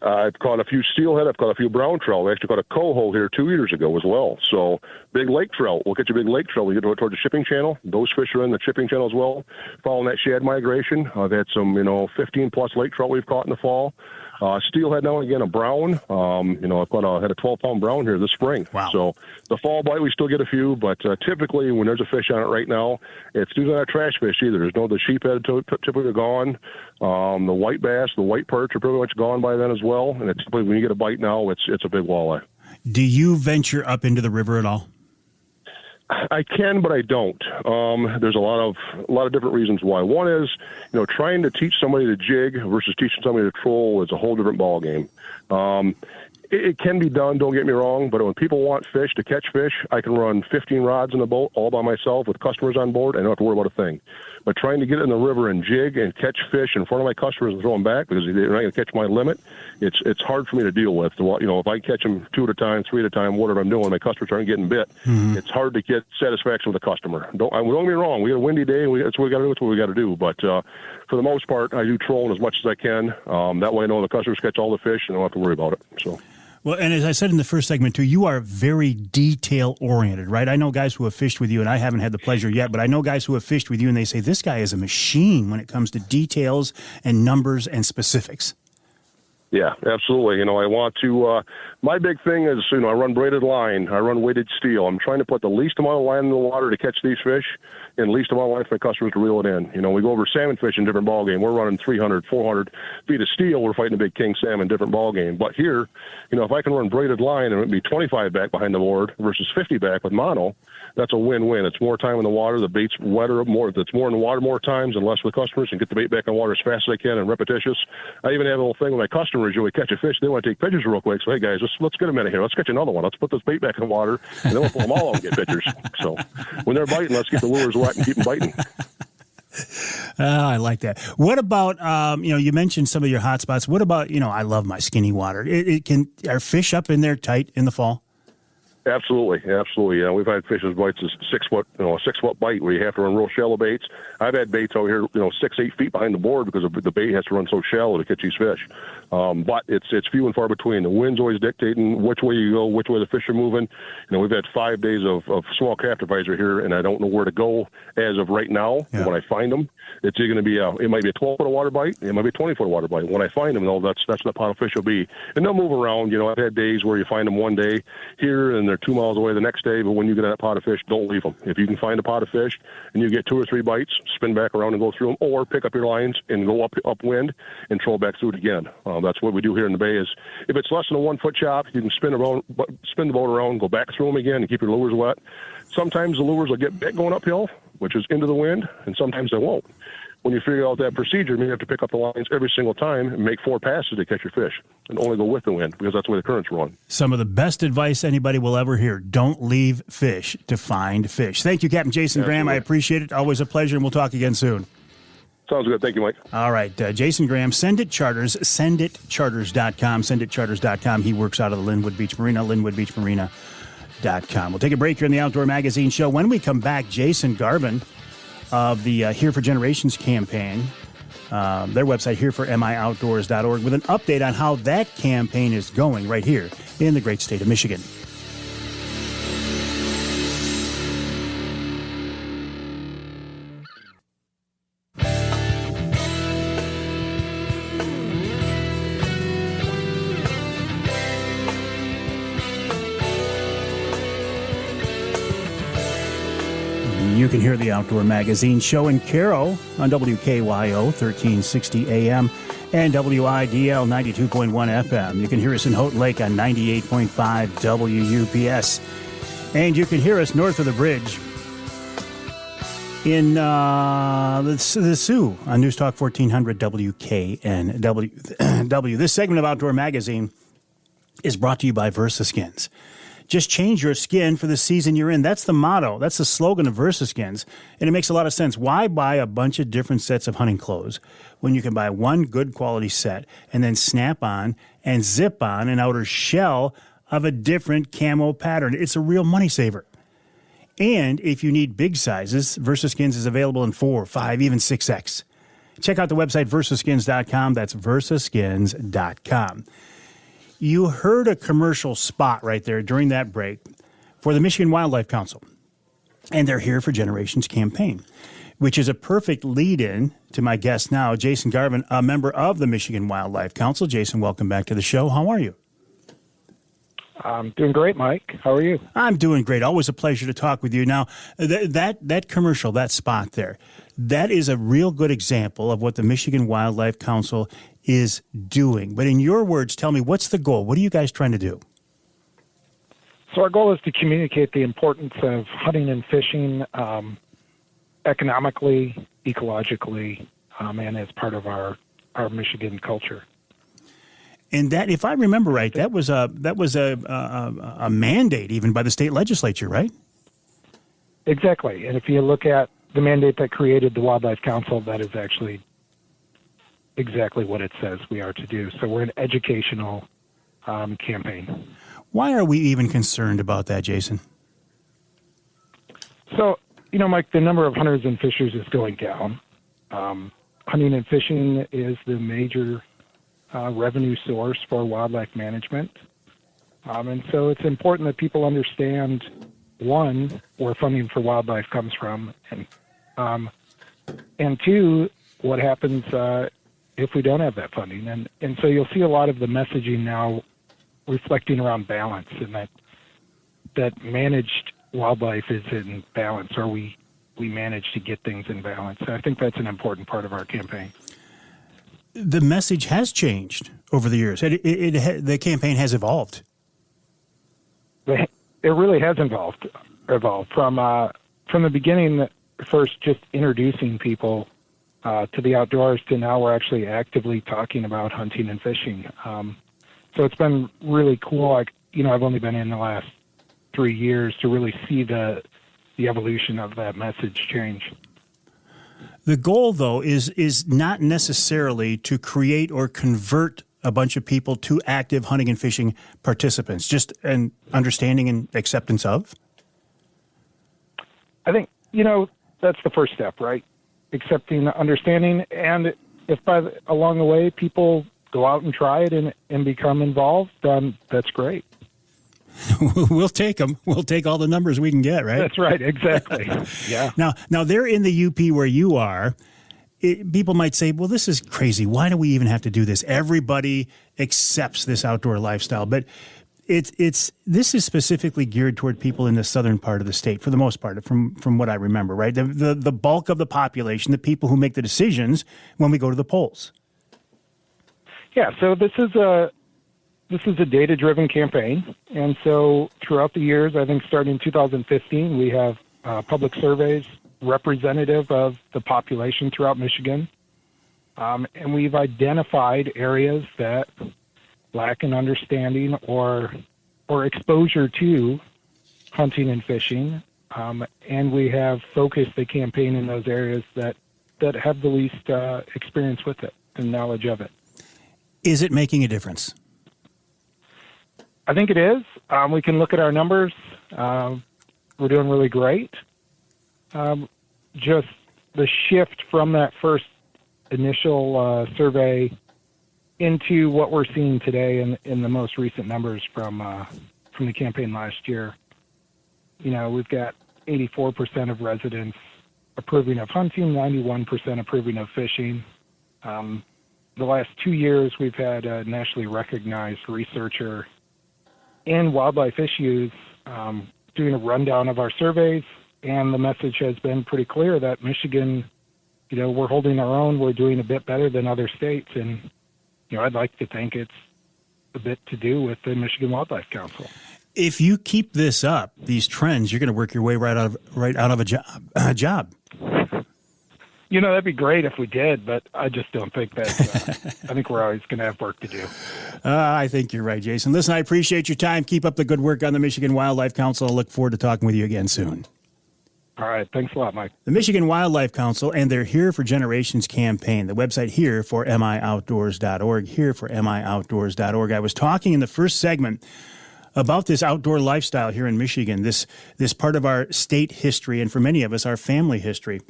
I've caught a few steelhead. I've caught a few brown trout. I actually caught a coho here 2 years ago as well. So big lake trout. We'll catch a big lake trout. We get towards the shipping channel. Those fish are in the shipping channel as well. Following that shad migration, I've had some 15-plus lake trout we've caught in the fall. Steelhead now and again, a brown. I've had a 12-pound brown here this spring. Wow. So the fall bite, we still get a few, but typically when there's a fish on it right now, it's usually not trash fish either. There's the sheephead typically are gone. The white bass, the white perch are pretty much gone by then as well. And it's typically when you get a bite now, it's a big walleye. Do you venture up into the river at all? I can, but I don't. There's a lot of different reasons why. One is, trying to teach somebody to jig versus teaching somebody to troll is a whole different ball game. It can be done, don't get me wrong, but when people want fish to catch fish, I can run 15 rods in the boat all by myself with customers on board. I don't have to worry about a thing. But trying to get in the river and jig and catch fish in front of my customers and throw them back because they're not going to catch my limit, it's hard for me to deal with. If I catch them 2 at a time, 3 at a time, whatever I'm doing, my customers aren't getting bit. Mm-hmm. It's hard to get satisfaction with the customer. Don't get me wrong. We got a windy day. That's what we got to do. That's what we got to do. But for the most part, I do trolling as much as I can. That way I know the customers catch all the fish and I don't have to worry about it. So. Well, and as I said in the first segment, too, you are very detail-oriented, right? I know guys who have fished with you, and I haven't had the pleasure yet, but I know guys who have fished with you, and they say, this guy is a machine when it comes to details and numbers and specifics. Yeah, absolutely. I want to, my big thing is, I run braided line, I run weighted steel. I'm trying to put the least amount of line in the water to catch these fish. and least amount of life for my customers to reel it in. You know, we go over salmon fishing, different ball game. We're running 300, 400 feet of steel. We're fighting a big king salmon, different ball game. But here, you know, if I can run braided line and it would be 25 back behind the board versus 50 back with mono, that's a win-win. It's more time in the water. The bait's wetter, it's more in the water more times and less with customers, and get the bait back in the water as fast as I can and repetitious. I even have a little thing with my customers. You know, we catch a fish, they want to take pictures real quick. So, hey, guys, let's get a minute here. Let's catch another one. Let's put this bait back in the water, and then we'll pull them all out and get pictures. So when they're biting, let's keep the lures wet and keep them biting. I like that. What about, you know, you mentioned some of your hot spots. What about, you know, I love my skinny water. Are fish up in there tight in the fall? Absolutely. Yeah, we've had fish as bites as 6 foot, you know, a 6 foot bite where you have to run real shallow baits. I've had baits out here, you know, 6-8 feet behind the board because the bait has to run so shallow to catch these fish. But it's few and far between. The wind's always dictating which way you go, which way the fish are moving. You know, we've had 5 days of small craft advisor here, and I don't know where to go as of right now. Yeah. When I find them, it's going to be it might be a 12 foot water bite, it might be a 20 foot water bite. When I find them, though, that's what the pot of fish will be, and they'll move around. You know, I've had days where you find them one day here and they're 2 miles away the next day. But when you get that pot of fish, don't leave them. If you can find a pot of fish and you get 2 or 3 bites, spin back around and go through them, or pick up your lines and go upwind and troll back through it again. That's what we do here in the bay. Is if it's less than a 1 foot chop, you can spin the boat around, go back through them again, and keep your lures wet. Sometimes the lures will get bit going uphill, which is into the wind, and sometimes they won't. When you figure out that procedure, you have to pick up the lines every single time and make 4 passes to catch your fish, and only go with the wind because that's the way the currents run. Some of the best advice anybody will ever hear: don't leave fish to find fish. Thank you, Captain Jason Graham. I appreciate it. Always a pleasure, and we'll talk again soon. Sounds good. Thank you, Mike. All right, Jason Graham, Send It Charters, senditcharters.com, senditcharters.com. He works out of the Linwood Beach Marina, linwoodbeachmarina.com. We'll take a break here in the Outdoor Magazine Show. When we come back, Jason Garvon of the Here for Generations campaign, their website, hereformioutdoors.org, with an update on how that campaign is going right here in the great state of Michigan. You can hear the Outdoor Magazine Show in Caro on WKYO 1360 AM and WIDL 92.1 FM. You can hear us in Houghton Lake on 98.5 WUPS. And you can hear us north of the bridge in the Sioux on News Talk 1400 WKNW. This segment of Outdoor Magazine is brought to you by VersaSkins. Just change your skin for the season you're in. That's the motto. That's the slogan of VersaSkins. And it makes a lot of sense. Why buy a bunch of different sets of hunting clothes when you can buy one good quality set and then snap on and zip on an outer shell of a different camo pattern? It's a real money saver. And if you need big sizes, VersaSkins is available in 4, 5, even 6X. Check out the website, versaskins.com. That's versaskins.com. You heard a commercial spot right there during that break for the Michigan Wildlife Council and their Here for Generations campaign, which is a perfect lead-in to my guest now, Jason Garvon, a member of the Michigan Wildlife Council. Jason, welcome back to the show. How are you? I'm doing great, Mike. How are you? I'm doing great. Always a pleasure to talk with you. Now, that commercial, that spot there, that is a real good example of what the Michigan Wildlife Council is doing. But in your words, tell me, what's the goal? What are you guys trying to do? So our goal is to communicate the importance of hunting and fishing economically, ecologically, and as part of our Michigan culture. And that, if I remember right, that was a mandate even by the state legislature, right? Exactly. And if you look at the mandate that created the Wildlife Council, that is actually exactly what it says we are to do. So we're an educational campaign. Why are we even concerned about that, Jason? So, Mike, the number of hunters and fishers is going down. Hunting and fishing is the major revenue source for wildlife management. And so it's important that people understand, one, where funding for wildlife comes from, and two, what happens if we don't have that funding. And so you'll see a lot of the messaging now reflecting around balance, and that managed wildlife is in balance. Are we we manage to get things in balance. I think that's an important part of our campaign. The message has changed over the years. The campaign has evolved. It really has evolved from the beginning. First, just introducing people to the outdoors, to now we're actually actively talking about hunting and fishing. So it's been really cool. I've only been in the last 3 years to really see the evolution of that message change. The goal, though, is not necessarily to create or convert a bunch of people to active hunting and fishing participants, just an understanding and acceptance of? I think, that's the first step, right? Accepting, understanding, and if along the way people go out and try it and become involved, then that's great. We'll take them. We'll take all the numbers we can get, right? That's right, exactly. Yeah. Now they're in the UP where you are. People might say, well, this is crazy. Why do we even have to do this? Everybody accepts this outdoor lifestyle. But this is specifically geared toward people in the southern part of the state, for the most part, from what I remember, right? The bulk of the population, the people who make the decisions when we go to the polls. Yeah, so this is a data-driven campaign. And so throughout the years, I think starting in 2015, we have public surveys representative of the population throughout Michigan. And we've identified areas that lack an understanding or exposure to hunting and fishing. And we have focused the campaign in those areas that have the least experience with it and knowledge of it. Is it making a difference? I think it is. We can look at our numbers. We're doing really great. Just the shift from that first initial survey into what we're seeing today in the most recent numbers from the campaign last year. We've got 84% of residents approving of hunting, 91% approving of fishing. The last 2 years, we've had a nationally recognized researcher in wildlife issues doing a rundown of our surveys, and the message has been pretty clear that Michigan, we're holding our own. We're doing a bit better than other states, and I'd like to think it's a bit to do with the Michigan Wildlife Council. If you keep this up, these trends, you're going to work your way right out of a job. That'd be great if we did, but I just don't think that. I think we're always going to have work to do. I think you're right, Jason. Listen, I appreciate your time. Keep up the good work on the Michigan Wildlife Council. I look forward to talking with you again soon. All right. Thanks a lot, Mike. The Michigan Wildlife Council and their Here for Generations campaign. The website here for MIOutdoors.org, here for MIOutdoors.org. I was talking in the first segment about this outdoor lifestyle here in Michigan, this part of our state history, and for many of us, our family history.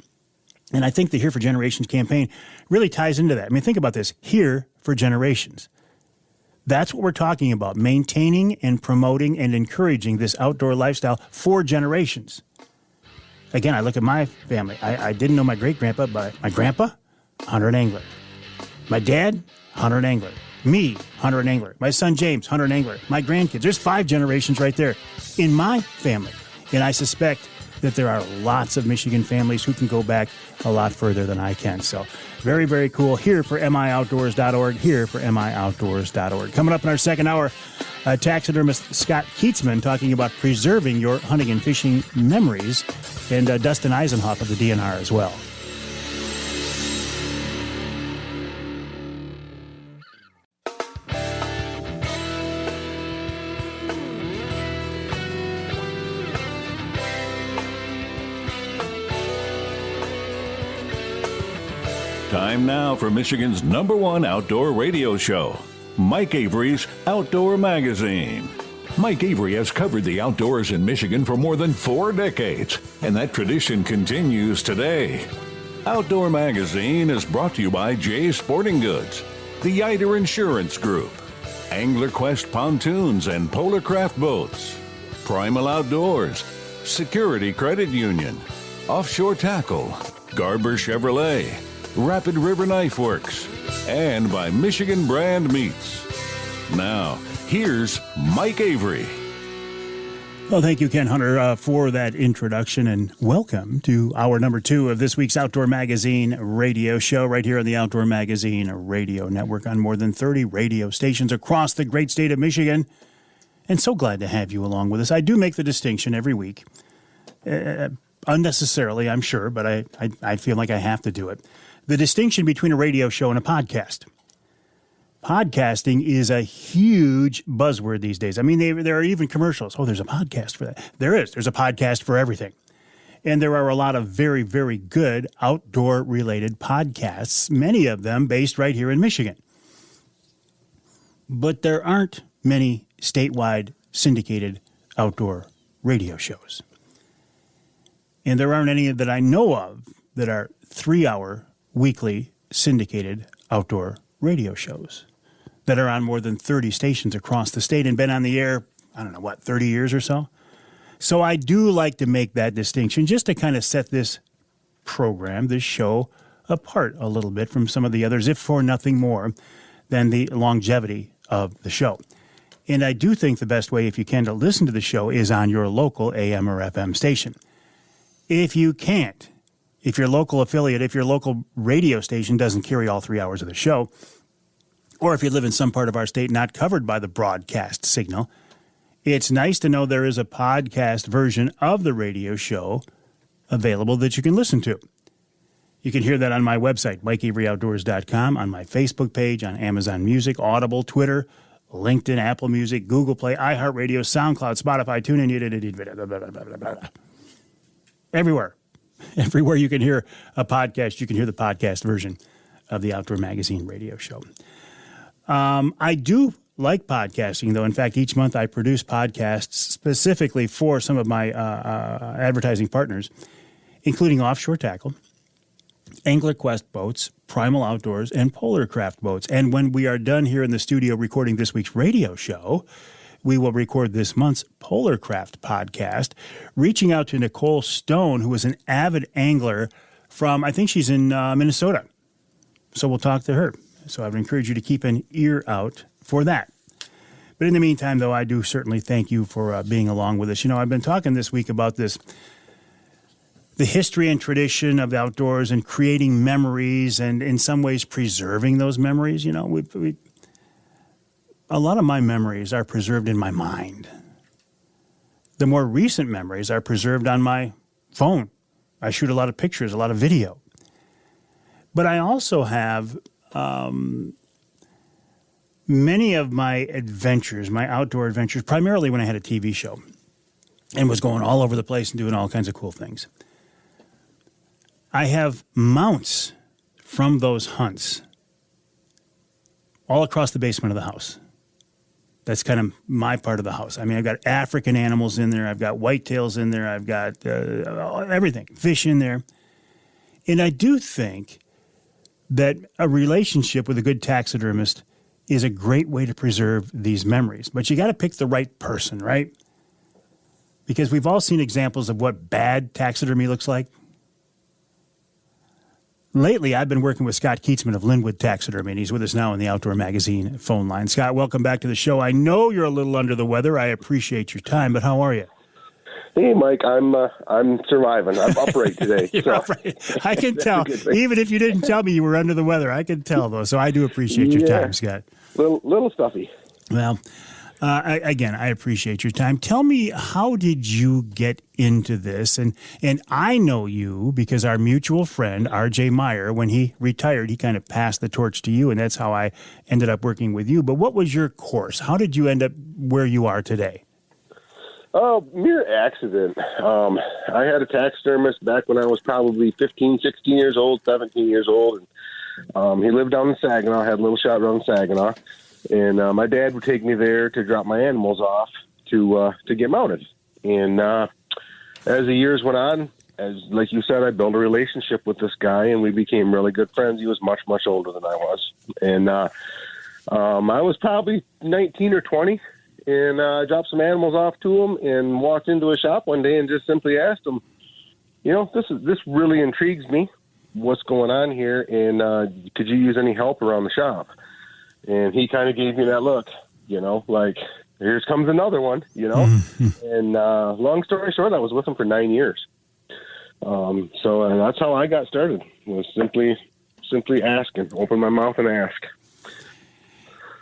And I think the Here for Generations campaign really ties into that. I mean, think about this. Here for Generations. That's what we're talking about, maintaining and promoting and encouraging this outdoor lifestyle for generations. Again, I look at my family. I didn't know my great-grandpa, but my grandpa, hunter and angler. My dad, hunter and angler. Me, hunter and angler. My son James, hunter and angler. My grandkids. There's 5 generations right there in my family. And I suspect that there are lots of Michigan families who can go back a lot further than I can. So very, very cool. Here for MIOutdoors.org, here for MIOutdoors.org. Coming up in our second hour, taxidermist Scott Keitzman talking about preserving your hunting and fishing memories, and Dustin Isenhoff of the DNR as well. Time now for Michigan's #1 outdoor radio show, Mike Avery's Outdoor Magazine. Mike Avery has covered the outdoors in Michigan for more than 4 decades, and that tradition continues today. Outdoor Magazine is brought to you by Jay's Sporting Goods, the Eider Insurance Group, Angler Quest Pontoons and Polarcraft Boats, Primal Outdoors, Security Credit Union, Offshore Tackle, Garber Chevrolet, Rapid River Knife Works, and by Michigan Brand Meats. Now, here's Mike Avery. Well, thank you, Ken Hunter, for that introduction, and welcome to hour number 2 of this week's Outdoor Magazine radio show right here on the Outdoor Magazine radio network on more than 30 radio stations across the great state of Michigan. And so glad to have you along with us. I do make the distinction every week, unnecessarily, I'm sure, but I feel like I have to do it. The distinction between a radio show and a podcast. Podcasting is a huge buzzword these days. I mean, there are even commercials. Oh, there's a podcast for that. There is. There's a podcast for everything. And there are a lot of very, very good outdoor-related podcasts, many of them based right here in Michigan. But there aren't many statewide syndicated outdoor radio shows. And there aren't any that I know of that are 3-hour weekly syndicated outdoor radio shows that are on more than 30 stations across the state and been on the air, 30 years or so. So I do like to make that distinction just to kind of set this program, this show, apart a little bit from some of the others, if for nothing more than the longevity of the show. And I do think the best way, if you can, to listen to the show is on your local AM or FM station. If you can't, if your local affiliate, if your local radio station doesn't carry all 3 hours of the show, or if you live in some part of our state not covered by the broadcast signal, it's nice to know there is a podcast version of the radio show available that you can listen to. You can hear that on my website, MikeAveryOutdoors.com, on my Facebook page, on Amazon Music, Audible, Twitter, LinkedIn, Apple Music, Google Play, iHeartRadio, SoundCloud, Spotify, TuneIn, everywhere. Everywhere you can hear a podcast, you can hear the podcast version of the Outdoor Magazine radio show. I do like podcasting, though. In fact, each month I produce podcasts specifically for some of my advertising partners, including Offshore Tackle, Angler Quest Boats, Primal Outdoors, and Polar Craft Boats. And when we are done here in the studio recording this week's radio show, we will record this month's Polar Craft podcast, reaching out to Nicole Stone, who is an avid angler from, I think she's in Minnesota. So we'll talk to her. So I would encourage you to keep an ear out for that. But in the meantime, though, I do certainly thank you for being along with us. I've been talking this week about the history and tradition of the outdoors and creating memories and in some ways preserving those memories. A lot of my memories are preserved in my mind. The more recent memories are preserved on my phone. I shoot a lot of pictures, a lot of video. But I also have many of my adventures, my outdoor adventures, primarily when I had a TV show and was going all over the place and doing all kinds of cool things. I have mounts from those hunts all across the basement of the house. That's kind of my part of the house. I mean, I've got African animals in there. I've got whitetails in there. I've got everything, fish in there. And I do think that a relationship with a good taxidermist is a great way to preserve these memories. But you got to pick the right person, right? Because we've all seen examples of what bad taxidermy looks like. Lately, I've been working with Scott Keitzman of Linwood Taxidermy, and he's with us now on the Outdoor Magazine phone line. Scott, welcome back to the show. I know you're a little under the weather. I appreciate your time, but how are you? Hey, Mike, I'm surviving. I'm upright today. You're upright. I can tell. Even if you didn't tell me you were under the weather, I can tell, though. So I do appreciate your time, Scott. Little stuffy. Well, again, I appreciate your time. Tell me, how did you get into this? And I know you because our mutual friend, R.J. Meyer, when he retired, he kind of passed the torch to you, and that's how I ended up working with you. But what was your course? How did you end up where you are today? Oh, mere accident. I had a taxidermist back when I was probably 15, 16 years old, 17 years old. And, he lived down in Saginaw, had a little shot around Saginaw. And my dad would take me there to drop my animals off to get mounted. And as the years went on, like you said, I built a relationship with this guy, and we became really good friends. He was much, much older than I was. And I was probably 19 or 20. And I dropped some animals off to him and walked into a shop one day and just simply asked him, this really intrigues me. What's going on here? And could you use any help around the shop? And he kind of gave me that look, like, here comes another one, you know. And long story short, I was with them for 9 years. So that's how I got started, was simply asking, open my mouth and ask.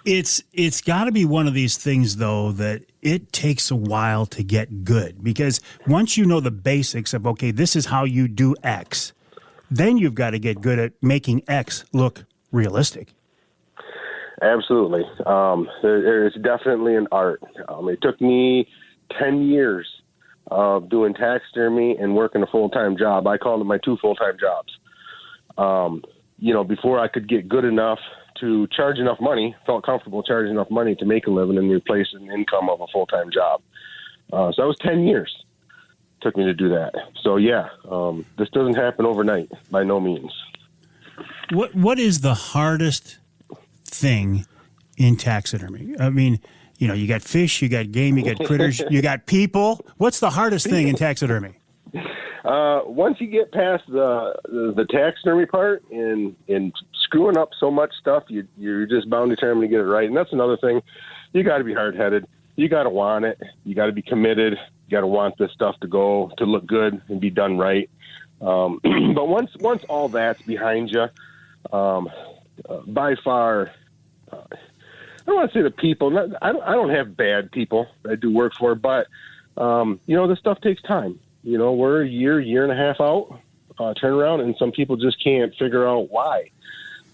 It's got to be one of these things, though, that it takes a while to get good, because once you know the basics of, okay, this is how you do X, then you've got to get good at making X look realistic. Absolutely. There's definitely an art. It took me 10 years of doing taxidermy and working a full-time job. I called them my 2 full-time jobs. Before I could get good enough to charge enough money, felt comfortable charging enough money to make a living and replace an income of a full-time job. So that was 10 years. It took me to do that. So yeah, this doesn't happen overnight, by no means. What is the hardest thing in taxidermy? I mean, you got fish, you got game, you got critters, you got people. What's the hardest thing in taxidermy? Once you get past the taxidermy part and screwing up so much stuff, you're just bound determined to get it right. And that's another thing. You got to be hard-headed. You got to want it. You got to be committed. You got to want this stuff to look good and be done right. But once all that's behind you, by far, I don't want to say the people. I don't have bad people that I do work for, but this stuff takes time. We're a year and a half out turnaround, and some people just can't figure out why.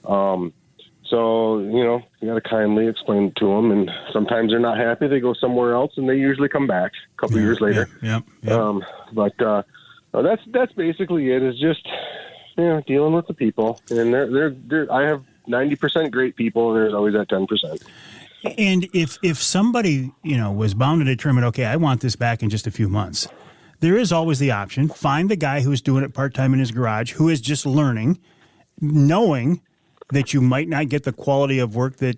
So you got to kindly explain it to them, and sometimes they're not happy. They go somewhere else, and they usually come back a couple years later. Yeah. But that's basically it. Is just dealing with the people, and they're I have 90% great people, and there's always that 10%. And if somebody was bound to determine, okay, I want this back in just a few months, there is always the option. Find the guy who's doing it part-time in his garage, who is just learning, knowing that you might not get the quality of work that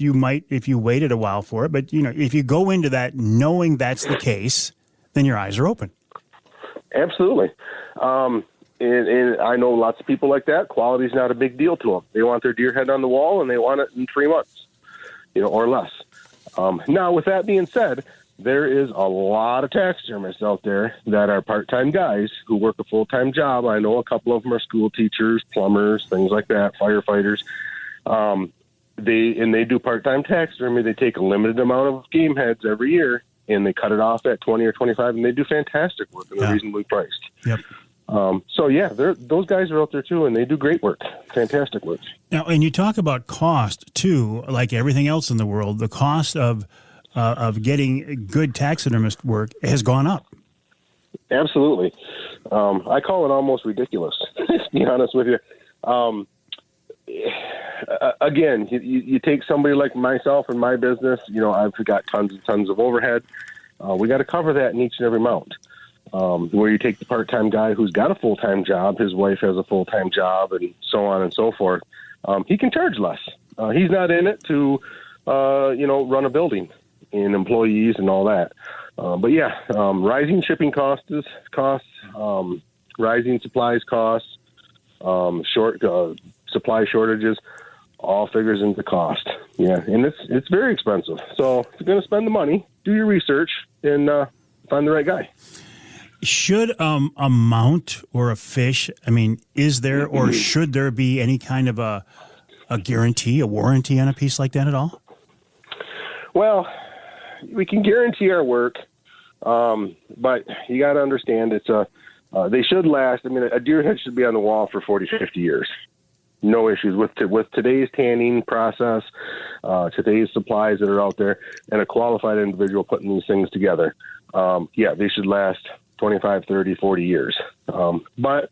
you might if you waited a while for it. But, if you go into that knowing that's the case, then your eyes are open. Absolutely. And I know lots of people like that. Quality is not a big deal to them. They want their deer head on the wall, and they want it in 3 months, or less. Now, with that being said, there is a lot of taxidermists out there that are part-time guys who work a full-time job. I know a couple of them are school teachers, plumbers, things like that, firefighters. They do part-time taxidermy. They take a limited amount of game heads every year, and they cut it off at 20 or 25, and they do fantastic work, and they're reasonably priced. Yep. Those guys are out there too, and they do great work, fantastic work. Now, and you talk about cost too, like everything else in the world. The cost of getting good taxidermist work has gone up. Absolutely. I call it almost ridiculous, to be honest with you. Again, you take somebody like myself and my business, I've got tons and tons of overhead. We got to cover that in each and every mount. Where you take the part-time guy who's got a full-time job, his wife has a full-time job, and so on and so forth, he can charge less. He's not in it to, run a building and employees and all that. Rising shipping costs, rising supplies costs, supply shortages, all figures into cost. Yeah, and it's very expensive. So if you're going to spend the money, do your research and find the right guy. Should a mount or a fish, is there or should there be any kind of a guarantee, a warranty on a piece like that at all? Well, we can guarantee our work, but you got to understand they should last. A deer head should be on the wall for 40, 50 years. No issues with today's tanning process, today's supplies that are out there, and a qualified individual putting these things together. They should last 25, 30, 40 years. But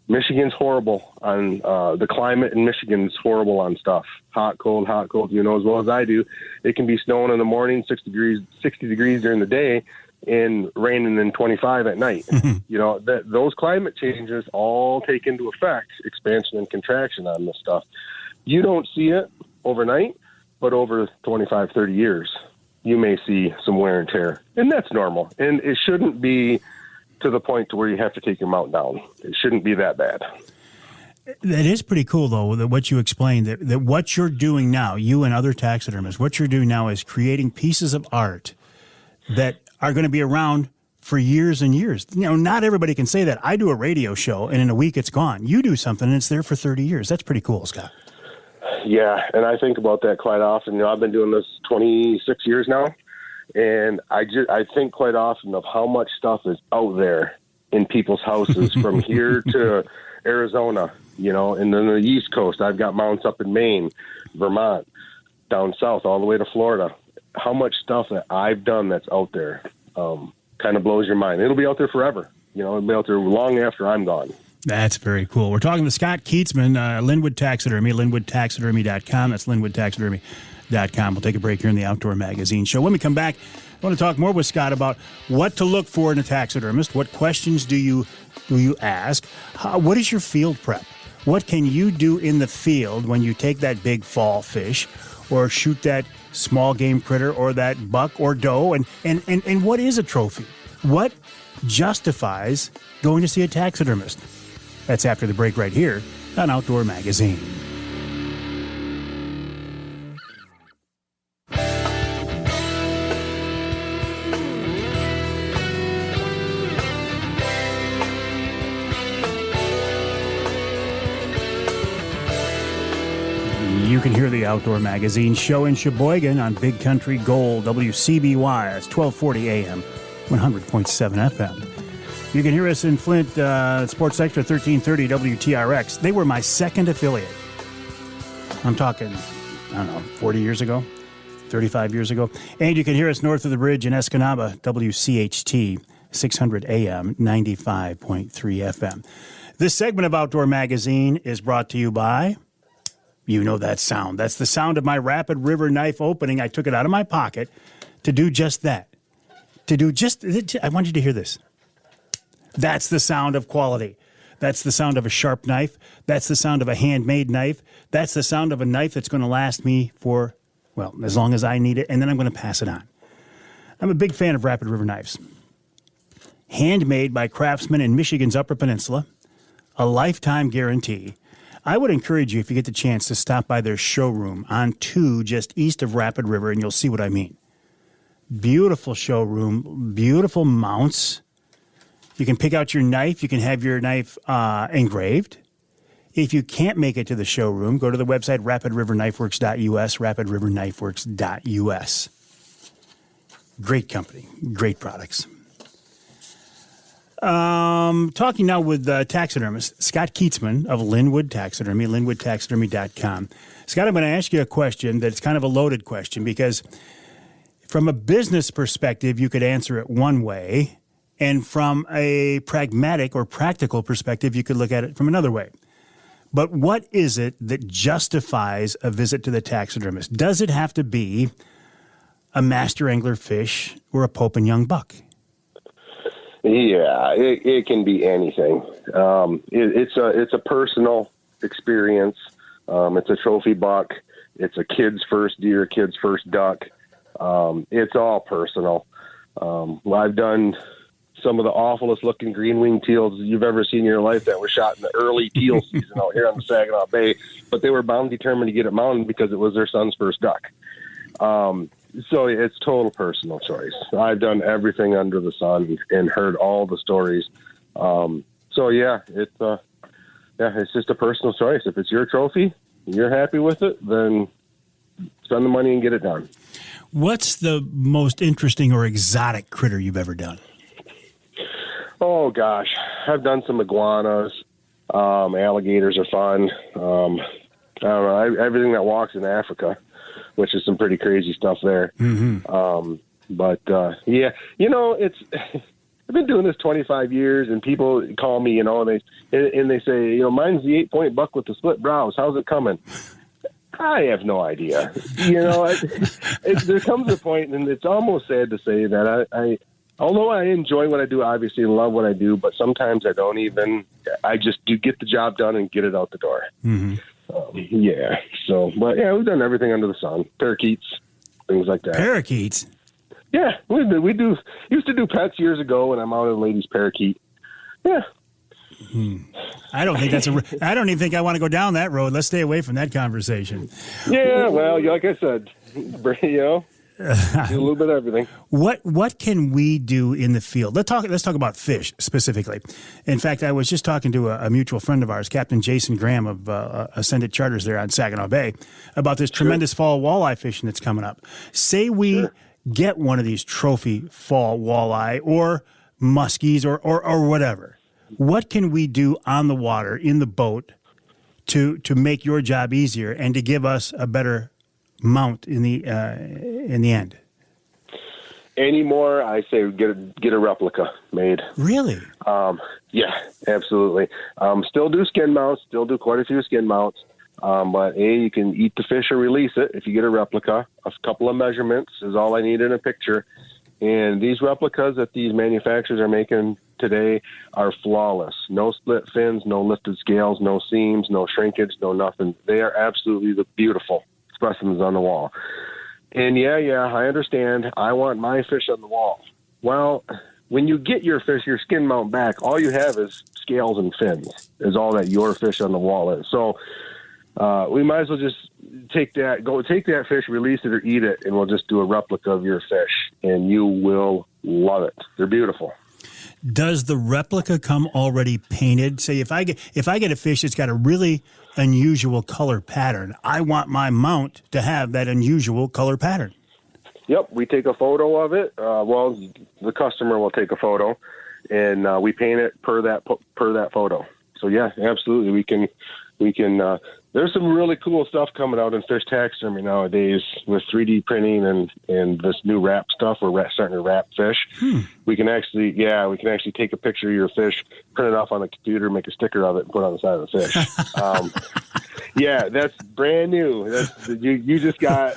Michigan's horrible on the climate in Michigan's horrible on stuff. Hot, cold, you know as well as I do. It can be snowing in the morning, 60 degrees during the day, and raining in 25 at night. Those climate changes all take into effect expansion and contraction on this stuff. You don't see it overnight, but over 25, 30 years, you may see some wear and tear. And that's normal. And it shouldn't be to the point to where you have to take your mount down. It shouldn't be that bad. That is pretty cool, though, that what you explained, that what you're doing now, you and other taxidermists, what you're doing now is creating pieces of art that are going to be around for years and years. Not everybody can say that. I do a radio show, and in a week it's gone. You do something, and it's there for 30 years. That's pretty cool, Scott. Yeah, and I think about that quite often. I've been doing this 26 years now, and I think quite often of how much stuff is out there in people's houses from here to Arizona, and then the East Coast. I've got mounts up in Maine, Vermont, down south, all the way to Florida. How much stuff that I've done that's out there kind of blows your mind. It'll be out there forever. It'll be out there long after I'm gone. That's very cool. We're talking to Scott Keitzman, Linwood Taxidermy, linwoodtaxidermy.com. That's linwoodtaxidermy.com. We'll take a break here in the Outdoor Magazine Show. When we come back, I want to talk more with Scott about what to look for in a taxidermist. What questions do you ask? What is your field prep? What can you do in the field when you take that big fall fish or shoot that small game critter or that buck or doe? And what is a trophy? What justifies going to see a taxidermist? That's after the break right here on Outdoor Magazine. You can hear the Outdoor Magazine Show in Sheboygan on Big Country Gold, WCBY. It's 1240 AM, 100.7 FM. You can hear us in Flint, Sports Extra 1330 WTRX. They were my second affiliate. I'm talking, 40 years ago, 35 years ago. And you can hear us north of the bridge in Escanaba, WCHT 600 AM, 95.3 FM. This segment of Outdoor Magazine is brought to you by... You know that sound. That's the sound of my Rapid River knife opening. I took it out of my pocket to do just that. I want you to hear this. That's the sound of quality. That's the sound of a sharp knife. That's the sound of a handmade knife. That's the sound of a knife that's going to last me for, as long as I need it, and then I'm going to pass it on. I'm a big fan of Rapid River knives. Handmade by craftsmen in Michigan's Upper Peninsula. A lifetime guarantee. I would encourage you, if you get the chance, to stop by their showroom on 2 just east of Rapid River, and you'll see what I mean. Beautiful showroom, beautiful mounts. You can pick out your knife. You can have your knife engraved. If you can't make it to the showroom, go to the website rapidriverknifeworks.us, rapidriverknifeworks.us. Great company, great products. Talking now with taxidermist Scott Keitzman of Linwood Taxidermy, linwoodtaxidermy.com. Scott, I'm going to ask you a question that's kind of a loaded question because from a business perspective, you could answer it one way, and from a pragmatic or practical perspective, you could look at it from another way. But what is it that justifies a visit to the taxidermist? Does it have to be a master angler fish or a Pope and Young buck? Yeah, it can be anything. It's a personal experience. It's a trophy buck. It's a kid's first deer, kid's first duck. It's all personal. I've done some of the awfulest looking green-winged teals you've ever seen in your life that were shot in the early teal season out here on the Saginaw Bay, but they were bound determined to get it mounted because it was their son's first duck. So it's total personal choice. I've done everything under the sun and heard all the stories. It's just a personal choice. If it's your trophy, you're happy with it, then spend the money and get it done. What's the most interesting or exotic critter you've ever done? Oh gosh, I've done some iguanas. Alligators are fun. I don't know, everything that walks in Africa, which is some pretty crazy stuff there. Mm-hmm. I've been doing this 25 years, and people call me, and they say, mine's the 8-point buck with the split brows. How's it coming? I have no idea. There comes a point, and it's almost sad to say that although I enjoy what I do, obviously, and love what I do, but sometimes I don't even. I just do get the job done and get it out the door. Mm-hmm. We've done everything under the sun. Parakeets, things like that. Parakeets? Yeah, we used to do pets years ago when I mounted a lady's parakeet. Yeah. I don't think I don't even think I want to go down that road. Let's stay away from that conversation. Yeah, well, like I said, you know, do a little bit of everything. What can we do in the field? Let's talk about fish specifically. In fact, I was just talking to a mutual friend of ours, Captain Jason Graham of Ascended Charters there on Saginaw Bay, about this tremendous fall walleye fishing that's coming up. Say we get one of these trophy fall walleye or muskies or whatever. What can we do on the water, in the boat, to make your job easier and to give us a better mount in the end? Anymore, I say get a replica made. Really? Yeah, absolutely. Still do skin mounts. Still do quite a few skin mounts. But you can eat the fish or release it if you get a replica. A couple of measurements is all I need in a picture. And these replicas that these manufacturers are making today are flawless. No split fins, no lifted scales, no seams, no shrinkage, no nothing. They are absolutely beautiful specimens on the wall. And yeah, I understand. I want my fish on the wall. Well, when you get your fish, your skin mount back, all you have is scales and fins is all that your fish on the wall is. So we might as well just take that fish, release it or eat it, and we'll just do a replica of your fish, and you will love it. They're beautiful. Does the replica come already painted? Say if I get a fish that's got a really unusual color pattern, I want my mount to have that unusual color pattern. Yep, we take a photo of it. Well, the customer will take a photo, and we paint it per that photo. So yeah, absolutely, we can. There's some really cool stuff coming out in fish taxidermy nowadays with 3D printing and this new wrap stuff. We're starting to wrap fish. We can actually take a picture of your fish, print it off on the computer, make a sticker of it, and put it on the side of the fish. Yeah, that's brand new. You just got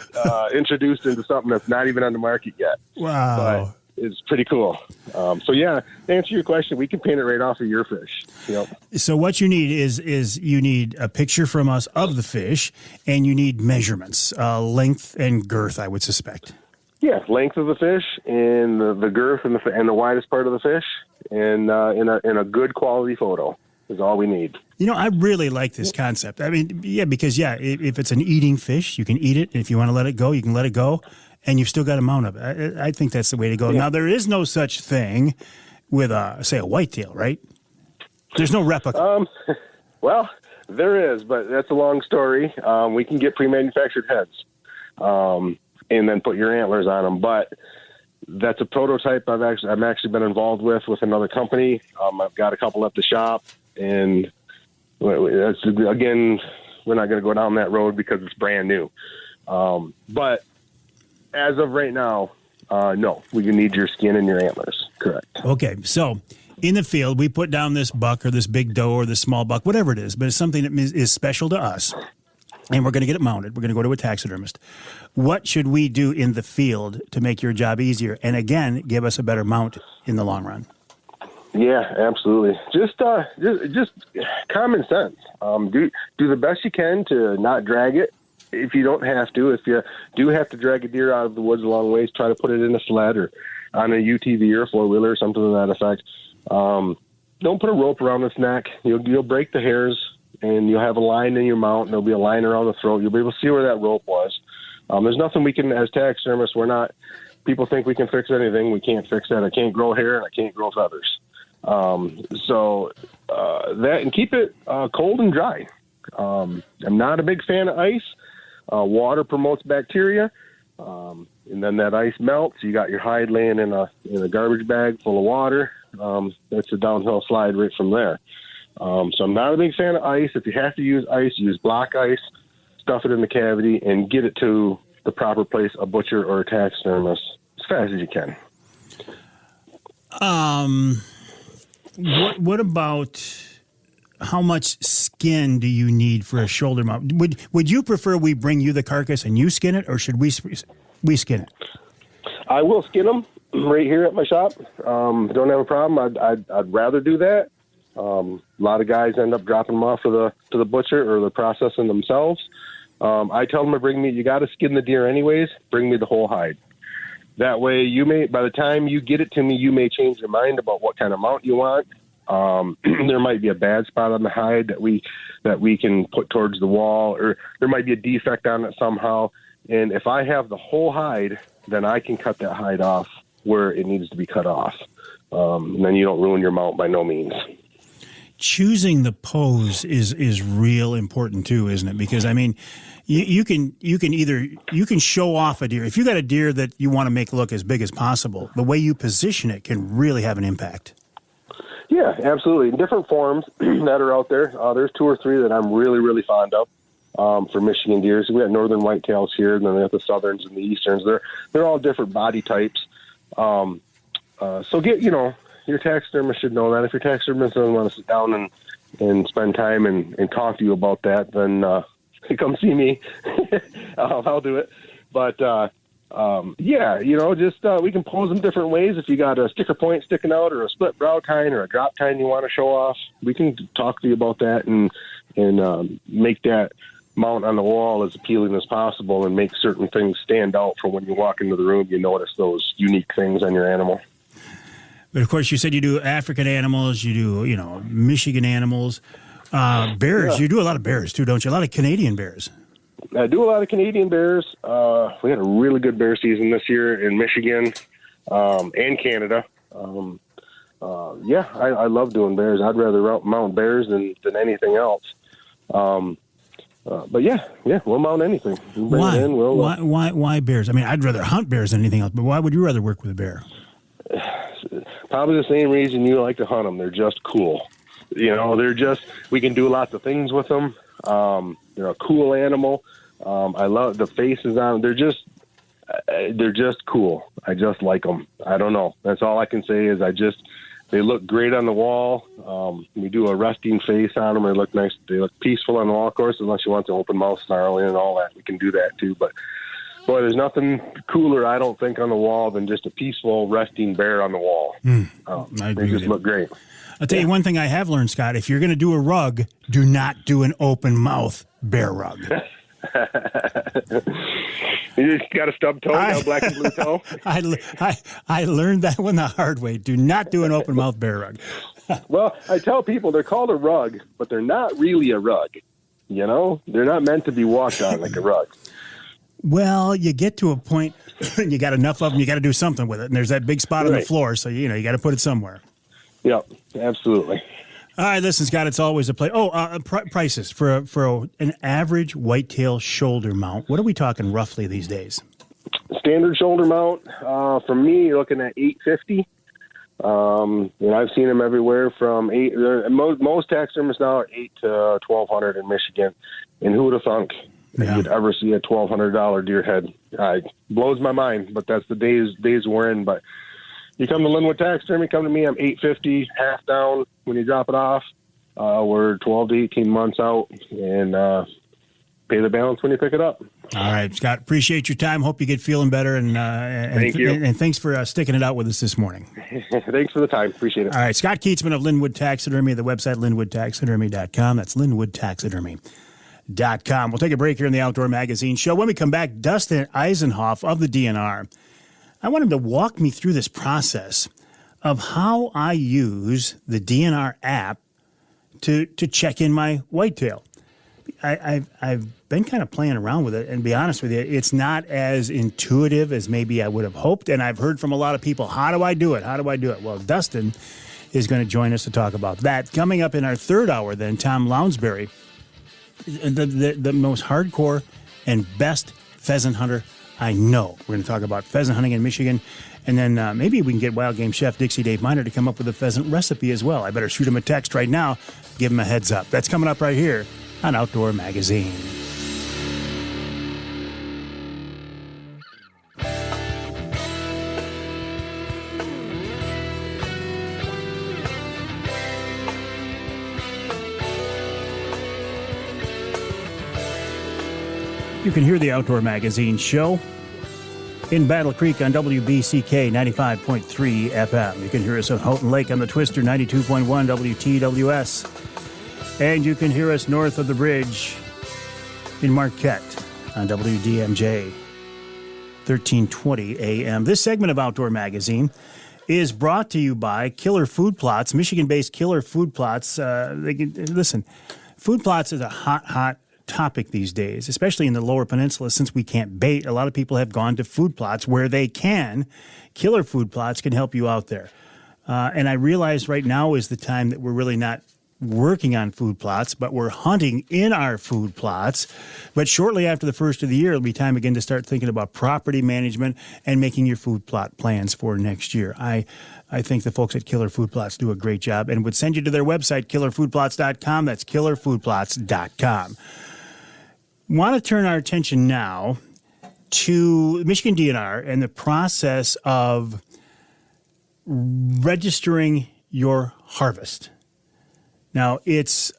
introduced into something that's not even on the market yet. Wow. But it's pretty cool. So yeah, to answer your question, we can paint it right off of your fish. Yep. So what you need is you need a picture from us of the fish, and you need measurements, length and girth, I would suspect. Yeah, length of the fish and the girth and the widest part of the fish, and in a good quality photo is all we need. You know, I really like this concept. I mean, because if it's an eating fish, you can eat it. If you want to let it go, you can let it go. And you've still got a mount of it. I think that's the way to go. Yeah. Now, there is no such thing with, say, a whitetail, right? There's no replica. Well, there is, but that's a long story. We can get pre-manufactured heads and then put your antlers on them. But that's a prototype I've actually been involved with another company. I've got a couple at the shop. And that's, again, we're not going to go down that road because it's brand new. But as of right now, no, we need your skin and your antlers. Correct. Okay, so in the field, we put down this buck or this big doe or this small buck, whatever it is, but it's something that is special to us, and we're going to get it mounted. We're going to go to a taxidermist. What should we do in the field to make your job easier and, again, give us a better mount in the long run? Yeah, absolutely. Just common sense. Do the best you can to not drag it. If you don't have to, if you do have to drag a deer out of the woods a long ways, try to put it in a sled or on a UTV or four-wheeler or something to that effect. Don't put a rope around its neck. You'll break the hairs, and you'll have a line in your mount, and there'll be a line around the throat. You'll be able to see where that rope was. There's nothing we can, as taxidermists, people think we can fix anything. We can't fix that. I can't grow hair, and I can't grow feathers. So that, and keep it cold and dry. I'm not a big fan of ice. Water promotes bacteria, and then that ice melts. You got your hide laying in a garbage bag full of water. That's a downhill slide right from there. So I'm not a big fan of ice. If you have to use ice, use block ice, stuff it in the cavity, and get it to the proper place, a butcher or a taxidermist, as fast as you can. What about how much skin do you need for a shoulder mount? Would you prefer we bring you the carcass and you skin it, or should we skin it? I will skin them right here at my shop. Don't have a problem. I'd rather do that. A lot of guys end up dropping them off to the butcher, or they're processing themselves. I tell them you got to skin the deer anyways. Bring me the whole hide. That way, by the time you get it to me, you may change your mind about what kind of mount you want. There might be a bad spot on the hide that we can put towards the wall, or there might be a defect on it somehow. And if I have the whole hide, then I can cut that hide off where it needs to be cut off. And then you don't ruin your mount by no means. Choosing the pose is real important too, isn't it? Because I mean, you can show off a deer. If you got a deer that you want to make look as big as possible, the way you position it can really have an impact. Yeah, absolutely. Different forms that are out there. There's 2 or 3 that I'm really, really fond of for Michigan deers. We got northern whitetails here, and then we have the southerns and the easterns. They're all different body types. So get, your taxidermist should know that. If your taxidermist doesn't want to sit down and spend time and talk to you about that, then come see me. I'll do it. But we can pose them different ways. If you got a sticker point sticking out, or a split brow tine, or a drop tine you want to show off, we can talk to you about that and make that mount on the wall as appealing as possible, and make certain things stand out for when you walk into the room. You notice those unique things on your animal. But of course, you said you do African animals, you do Michigan animals, bears. Yeah. You do a lot of bears too, don't you? A lot of Canadian bears. I do a lot of Canadian bears. We had a really good bear season this year in Michigan and Canada. I love doing bears. I'd rather mount bears than anything else. But we'll mount anything. Why bears? I mean, I'd rather hunt bears than anything else, but why would you rather work with a bear? Probably the same reason you like to hunt them. They're just cool. We can do lots of things with them. They're a cool animal. I love the faces on them. They're just cool. I just like them. I don't know. That's all I can say is they look great on the wall. We do a resting face on them. They look nice. They look peaceful on the wall, of course, unless you want the open mouth snarling and all that. We can do that too. But boy, there's nothing cooler, I don't think, on the wall than just a peaceful resting bear on the wall. I agree. They just look great. I'll tell you one thing I have learned, Scott. If you're going to do a rug, do not do an open mouth bear rug. You just got a stub toe, no black and blue toe. I learned that one the hard way. Do not do an open mouth bear rug. Well, I tell people they're called a rug, but they're not really a rug. They're not meant to be walked on like a rug. Well, you get to a point, you got enough of them, you got to do something with it. And there's that big spot on the floor, so you got to put it somewhere. Yep, absolutely. All right, listen, Scott, it's always a play. Prices for an average whitetail shoulder mount. What are we talking roughly these days? Standard shoulder mount, for me, you're looking at $850. I've seen them everywhere from most taxidermists now are $800 to $1,200 in Michigan. And who would have thunk you'd ever see a $1,200 deer head? It blows my mind, but that's the days we're in. But you come to Linwood Taxidermy, come to me, I'm $850, half down when you drop it off. We're 12 to 18 months out, and pay the balance when you pick it up. All right, Scott, appreciate your time. Hope you get feeling better. And thank you. And thanks for sticking it out with us this morning. Thanks for the time. Appreciate it. All right, Scott Keitzman of Linwood Taxidermy, the website linwoodtaxidermy.com. That's linwoodtaxidermy.com. We'll take a break here in the Outdoor Magazine show. When we come back, Dustin Isenhoff of the DNR. I want him to walk me through this process of how I use the DNR app to check in my whitetail. I've been kind of playing around with it, and to be honest with you, it's not as intuitive as maybe I would have hoped, and I've heard from a lot of people, how do I do it? Well, Dustin is going to join us to talk about that. Coming up in our third hour then, Tom Lounsbury, the most hardcore and best pheasant hunter I know. We're going to talk about pheasant hunting in Michigan, and then maybe we can get wild game chef Dixie Dave Minar to come up with a pheasant recipe as well. I better shoot him a text right now, give him a heads up. That's coming up right here on Outdoor Magazine. You can hear the Outdoor Magazine show in Battle Creek on WBCK 95.3 FM. You can hear us on Houghton Lake on the Twister 92.1 WTWS. And you can hear us north of the bridge in Marquette on WDMJ 1320 AM. This segment of Outdoor Magazine is brought to you by Killer Food Plots, Michigan-based Killer Food Plots. Listen, food plots is a hot topic these days, especially in the Lower Peninsula. Since we can't bait, a lot of people have gone to food plots where they can. Killer Food Plots can help you out there. And I realize right now is the time that we're really not working on food plots, but we're hunting in our food plots. But shortly after the first of the year, it'll be time again to start thinking about property management and making your food plot plans for next year. I think the folks at Killer Food Plots do a great job and would send you to their website, killerfoodplots.com. That's killerfoodplots.com. Want to turn our attention now to Michigan DNR and the process of registering your harvest. Now, it's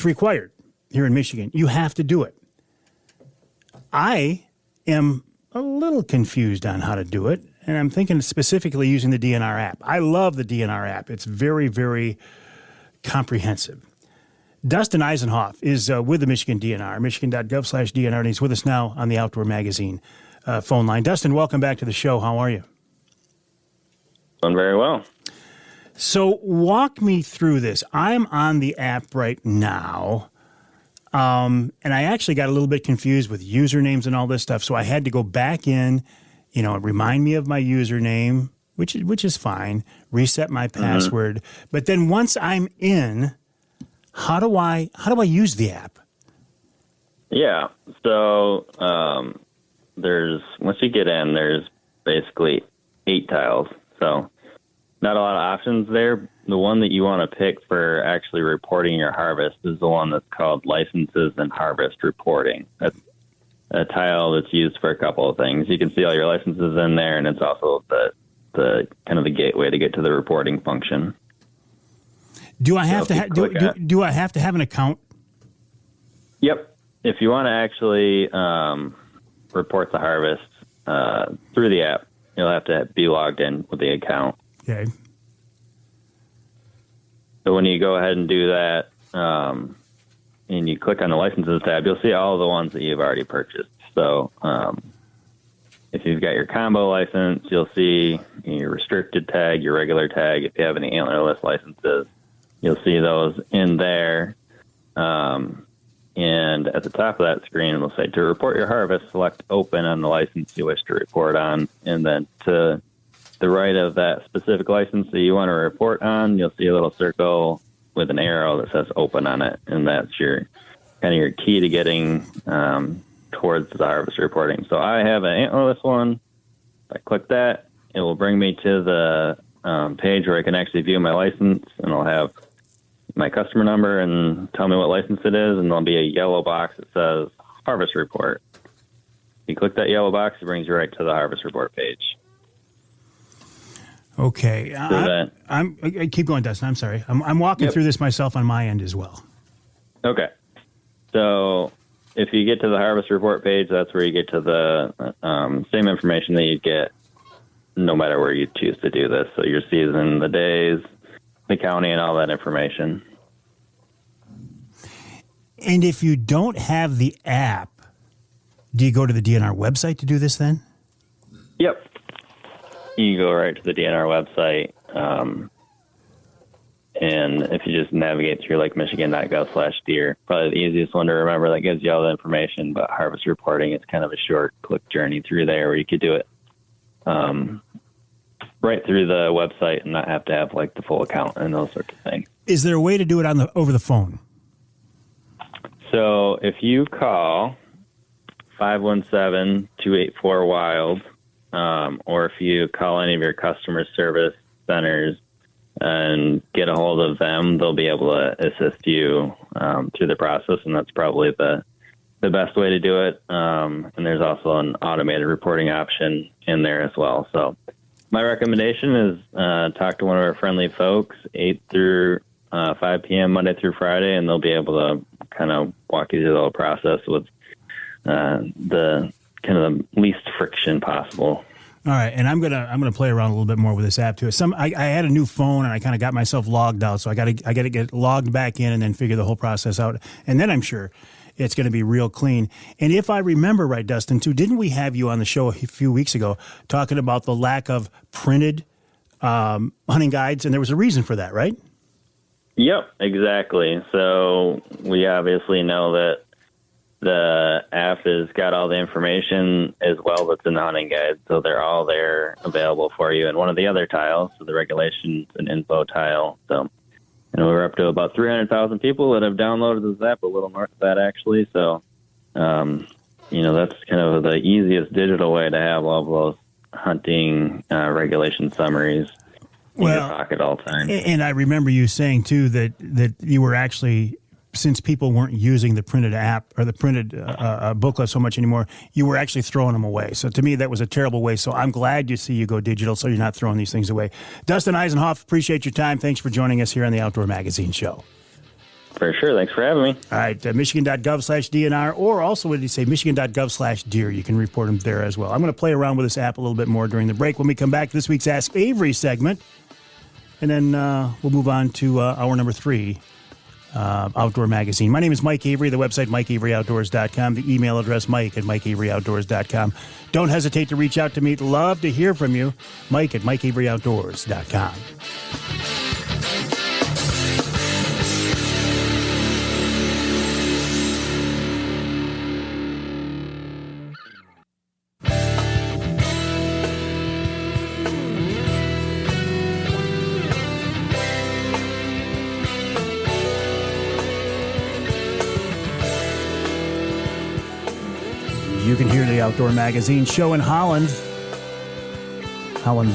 required here in Michigan. You have to do it. I am a little confused on how to do it, and I'm thinking specifically using the DNR app. I love the DNR app. It's very, very comprehensive. Dustin Isenhoff is with the Michigan DNR, michigan.gov/DNR, and he's with us now on the Outdoor Magazine phone line. Dustin, welcome back to the show. How are you? Doing very well. So walk me through this. I'm on the app right now, and I actually got a little bit confused with usernames and all this stuff, so I had to go back in, remind me of my username, which is fine, reset my password. But then once I'm in, how do I use the app? Yeah. So once you get in, there's basically 8 tiles. So not a lot of options there. The one that you want to pick for actually reporting your harvest is the one that's called Licenses and Harvest Reporting. That's a tile that's used for a couple of things. You can see all your licenses in there, and it's also the kind of the gateway to get to the reporting function. Do I have do I have to have an account? Yep. If you want to actually report the harvest through the app, you'll have to be logged in with the account. Okay. So when you go ahead and do that, and you click on the licenses tab, you'll see all of the ones that you've already purchased. So if you've got your combo license, you'll see your restricted tag, your regular tag. If you have any antlerless licenses, you'll see those in there. And at the top of that screen, it'll say, to report your harvest, select open on the license you wish to report on. And then to the right of that specific license that you want to report on, you'll see a little circle with an arrow that says open on it. And that's your key to getting towards the harvest reporting. So I have an antlerless one. If I click that, it will bring me to the page where I can actually view my license, and it'll have my customer number and tell me what license it is, and there'll be a yellow box that says harvest report. You click that yellow box, it brings you right to the harvest report page. Okay. I keep going, Dustin. I'm sorry. I'm walking through this myself on my end as well. Okay. So if you get to the harvest report page, that's where you get to the same information that you'd get no matter where you choose to do this. So your season, the days, the county, and all that information. And if you don't have the app, do you go to the DNR website to do this then? Yep. You go right to the DNR website, and if you just navigate through like michigan.gov/deer, probably the easiest one to remember, that gives you all the information. But harvest reporting, it's kind of a short, quick journey through there where you could do it right through the website and not have to have like the full account and those sorts of things. Is there a way to do it over the phone? So if you call 517-284-WILD, or if you call any of your customer service centers and get a hold of them, they'll be able to assist you through the process, and that's probably the best way to do it. And there's also an automated reporting option in there as well. So my recommendation is talk to one of our friendly folks, 8 through 5 p.m. Monday through Friday, and they'll be able to kind of walk you through the whole process with the kind of the least friction possible. All right, and I'm gonna play around a little bit more with this app too. I had a new phone and I kind of got myself logged out, so I got to get logged back in and then figure the whole process out. And then I'm sure it's going to be real clean. And if I remember right, Dustin, too, didn't we have you on the show a few weeks ago talking about the lack of printed hunting guides? And there was a reason for that, right? Yep, exactly. So we obviously know that the app has got all the information as well that's in the hunting guide. So they're all there available for you. And one of the other tiles, so the regulations and info tile. So, we're up to about 300,000 people that have downloaded this app, a little north of that actually. So, that's kind of the easiest digital way to have all of those hunting regulation summaries in your pocket all the time. And I remember you saying too that you were actually, since people weren't using the printed app or the printed booklet so much anymore, you were actually throwing them away. So to me, that was a terrible waste. So I'm glad you go digital so you're not throwing these things away. Dustin Isenhoff, appreciate your time. Thanks for joining us here on the Outdoor Magazine Show. For sure. Thanks for having me. All right. Michigan.gov/DNR, or also, what did you say? Michigan.gov/deer. You can report them there as well. I'm going to play around with this app a little bit more during the break. When we come back, this week's Ask Avery segment. And then we'll move on to hour number 3. Outdoor Magazine. My name is Mike Avery. The website, MikeAveryOutdoors.com. The email address, Mike@MikeAveryOutdoors.com. Don't hesitate to reach out to me. Love to hear from you. Mike@MikeAveryOutdoors.com. You can hear the Outdoor Magazine show in Holland,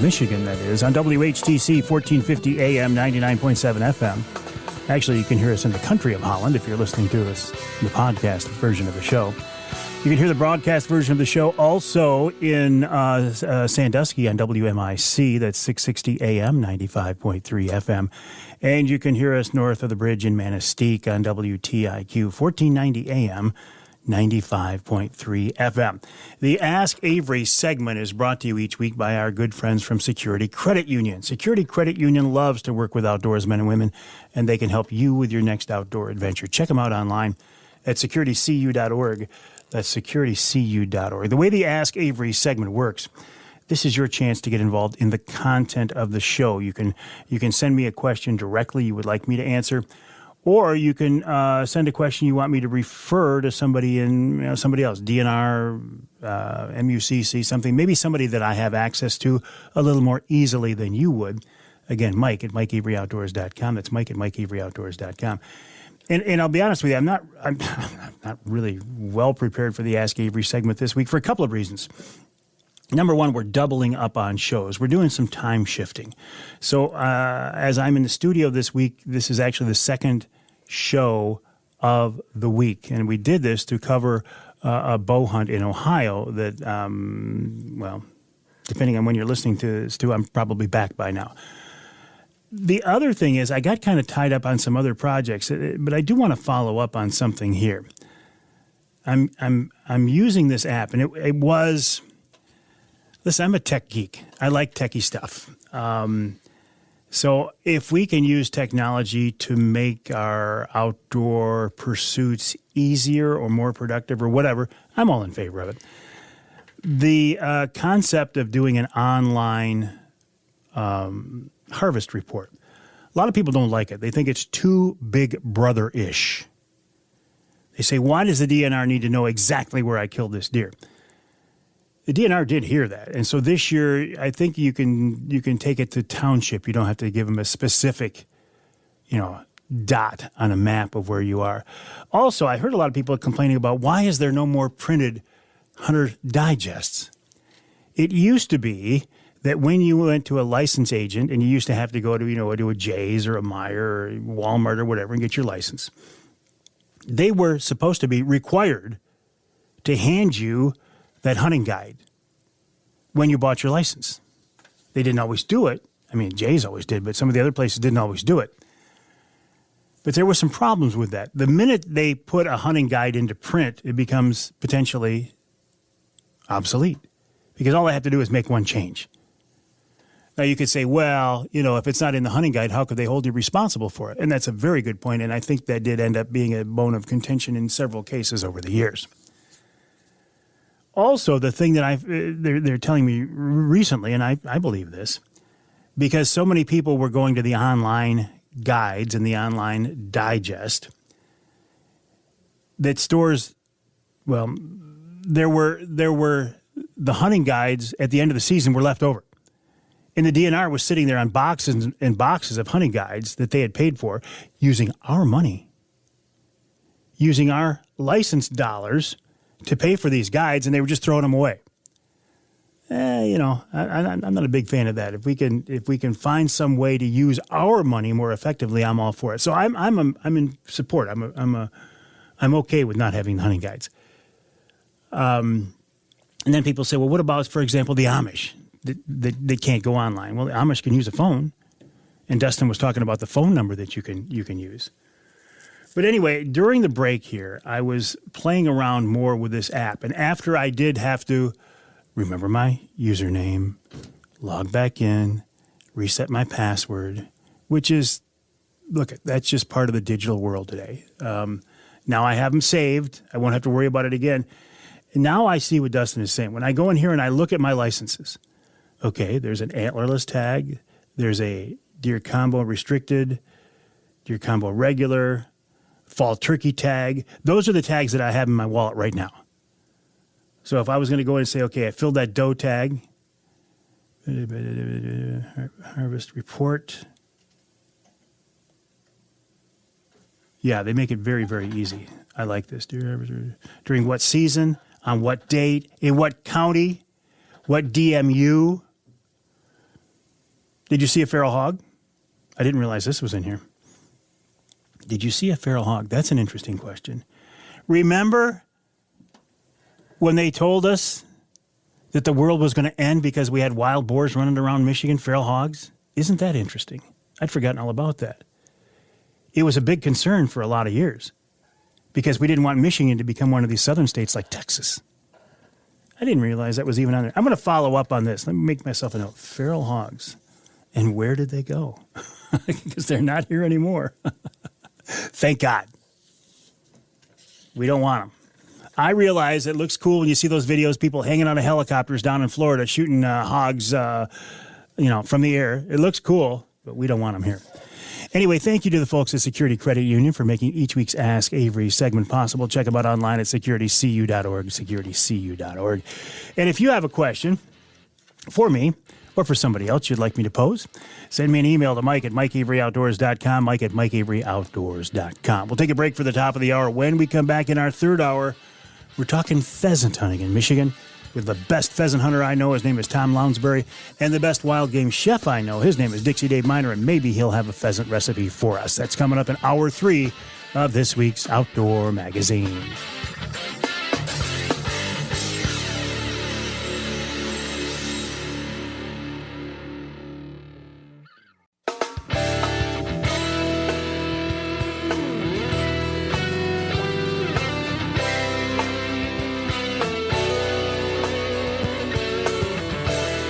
Michigan, that is, on WHTC 1450 AM, 99.7 FM. Actually, you can hear us in the country of Holland if you're listening to us, the podcast version of the show. You can hear the broadcast version of the show also in Sandusky on WMIC, that's 660 AM, 95.3 FM. And you can hear us north of the bridge in Manistee on WTIQ 1490 AM, 95.3 FM. The Ask Avery segment is brought to you each week by our good friends from Security Credit Union. Security Credit Union loves to work with outdoorsmen and women, and they can help you with your next outdoor adventure. Check them out online at securitycu.org. That's securitycu.org. The way the Ask Avery segment works, this is your chance to get involved in the content of the show. You can send me a question directly you would like me to answer, or you can send a question you want me to refer to somebody somebody else, DNR, MUCC, something, maybe somebody that I have access to a little more easily than you would. Again, Mike@MikeAveryOutdoors.com. That's Mike@MikeAveryOutdoors.com. And I'll be honest with you, I'm not really well prepared for the Ask Avery segment this week for a couple of reasons. Number one, we're doubling up on shows. We're doing some time shifting. So as I'm in the studio this week, this is actually the second show of the week. And we did this to cover a bow hunt in Ohio that, depending on when you're listening to this too, I'm probably back by now. The other thing is I got kind of tied up on some other projects, but I do want to follow up on something here. I'm using this app, and it was... Listen, I'm a tech geek. I like techie stuff. So if we can use technology to make our outdoor pursuits easier or more productive or whatever, I'm all in favor of it. The concept of doing an online harvest report, a lot of people don't like it. They think it's too big brother-ish. They say, why does the DNR need to know exactly where I killed this deer? The DNR did hear that. And so this year, I think you can take it to township. You don't have to give them a specific, dot on a map of where you are. Also, I heard a lot of people complaining about why is there no more printed hunter digests? It used to be that when you went to a license agent and you used to have to go to a Jay's or a Meijer or Walmart or whatever and get your license, they were supposed to be required to hand you that hunting guide when you bought your license. They didn't always do it. I mean, Jay's always did, but some of the other places didn't always do it. But there were some problems with that. The minute they put a hunting guide into print, it becomes potentially obsolete because all I have to do is make one change. Now, you could say, well, if it's not in the hunting guide, how could they hold you responsible for it? And that's a very good point, and I think that did end up being a bone of contention in several cases over the years. Also, the thing that they're telling me recently, and I believe this, because so many people were going to the online guides and the online digest, that stores, well, there were the hunting guides at the end of the season were left over. And the DNR was sitting there on boxes and boxes of hunting guides that they had paid for using our money, using our license dollars to pay for these guides, and they were just throwing them away. I'm not a big fan of that. If we can find some way to use our money more effectively, I'm all for it. So I'm in support. I'm okay with not having the hunting guides. And then people say, well, what about, for example, the Amish? They can't go online. Well, the Amish can use a phone, and Dustin was talking about the phone number that you can use. But anyway, during the break here, I was playing around more with this app, and after I did have to remember my username, log back in, reset my password, which is, look, that's just part of the digital world today. Now I have them saved. I won't have to worry about it again. And now I see what Dustin is saying. When I go in here and I look at my licenses, okay, there's an antlerless tag. There's a deer combo restricted, deer combo regular, fall turkey tag. Those are the tags that I have in my wallet right now. So if I was going to go in and say, okay, I filled that doe tag, harvest report. Yeah, they make it very, very easy. I like this. During what season, on what date, in what county, what DMU. Did you see a feral hog? I didn't realize this was in here. Did you see a feral hog? That's an interesting question. Remember when they told us that the world was going to end because we had wild boars running around Michigan, feral hogs? Isn't that interesting? I'd forgotten all about that. It was a big concern for a lot of years because we didn't want Michigan to become one of these southern states like Texas. I didn't realize that was even on there. I'm going to follow up on this. Let me make myself a note. Feral hogs. And where did they go? Because they're not here anymore. Thank God. We don't want them. I realize it looks cool when you see those videos, people hanging out of helicopters down in Florida shooting hogs, from the air. It looks cool, but we don't want them here. Anyway, thank you to the folks at Security Credit Union for making each week's Ask Avery segment possible. Check them out online at securitycu.org, securitycu.org. And if you have a question for me or for somebody else you'd like me to pose, send me an email to Mike at MikeAveryOutdoors.com, Mike at MikeAveryOutdoors.com. We'll take a break for the top of the hour. When we come back in our third hour, we're talking pheasant hunting in Michigan with the best pheasant hunter I know. His name is Tom Lounsbury. And the best wild game chef I know. His name is Dixie Dave Minar, and maybe he'll have a pheasant recipe for us. That's coming up in hour 3 of this week's Outdoor Magazine.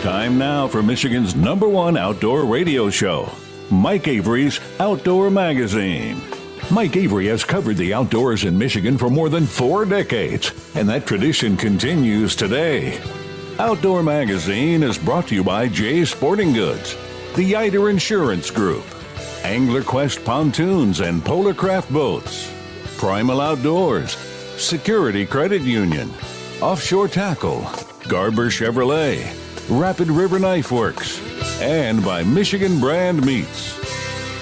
Time now for Michigan's #1 outdoor radio show, Mike Avery's Outdoor Magazine. Mike Avery has covered the outdoors in Michigan for more than 4 decades, and that tradition continues today. Outdoor Magazine is brought to you by Jay's Sporting Goods, the Eider Insurance Group, Angler Quest Pontoons and Polarcraft Boats, Primal Outdoors, Security Credit Union, Offshore Tackle, Garber Chevrolet, Rapid River Knife Works, and by Michigan Brand Meats.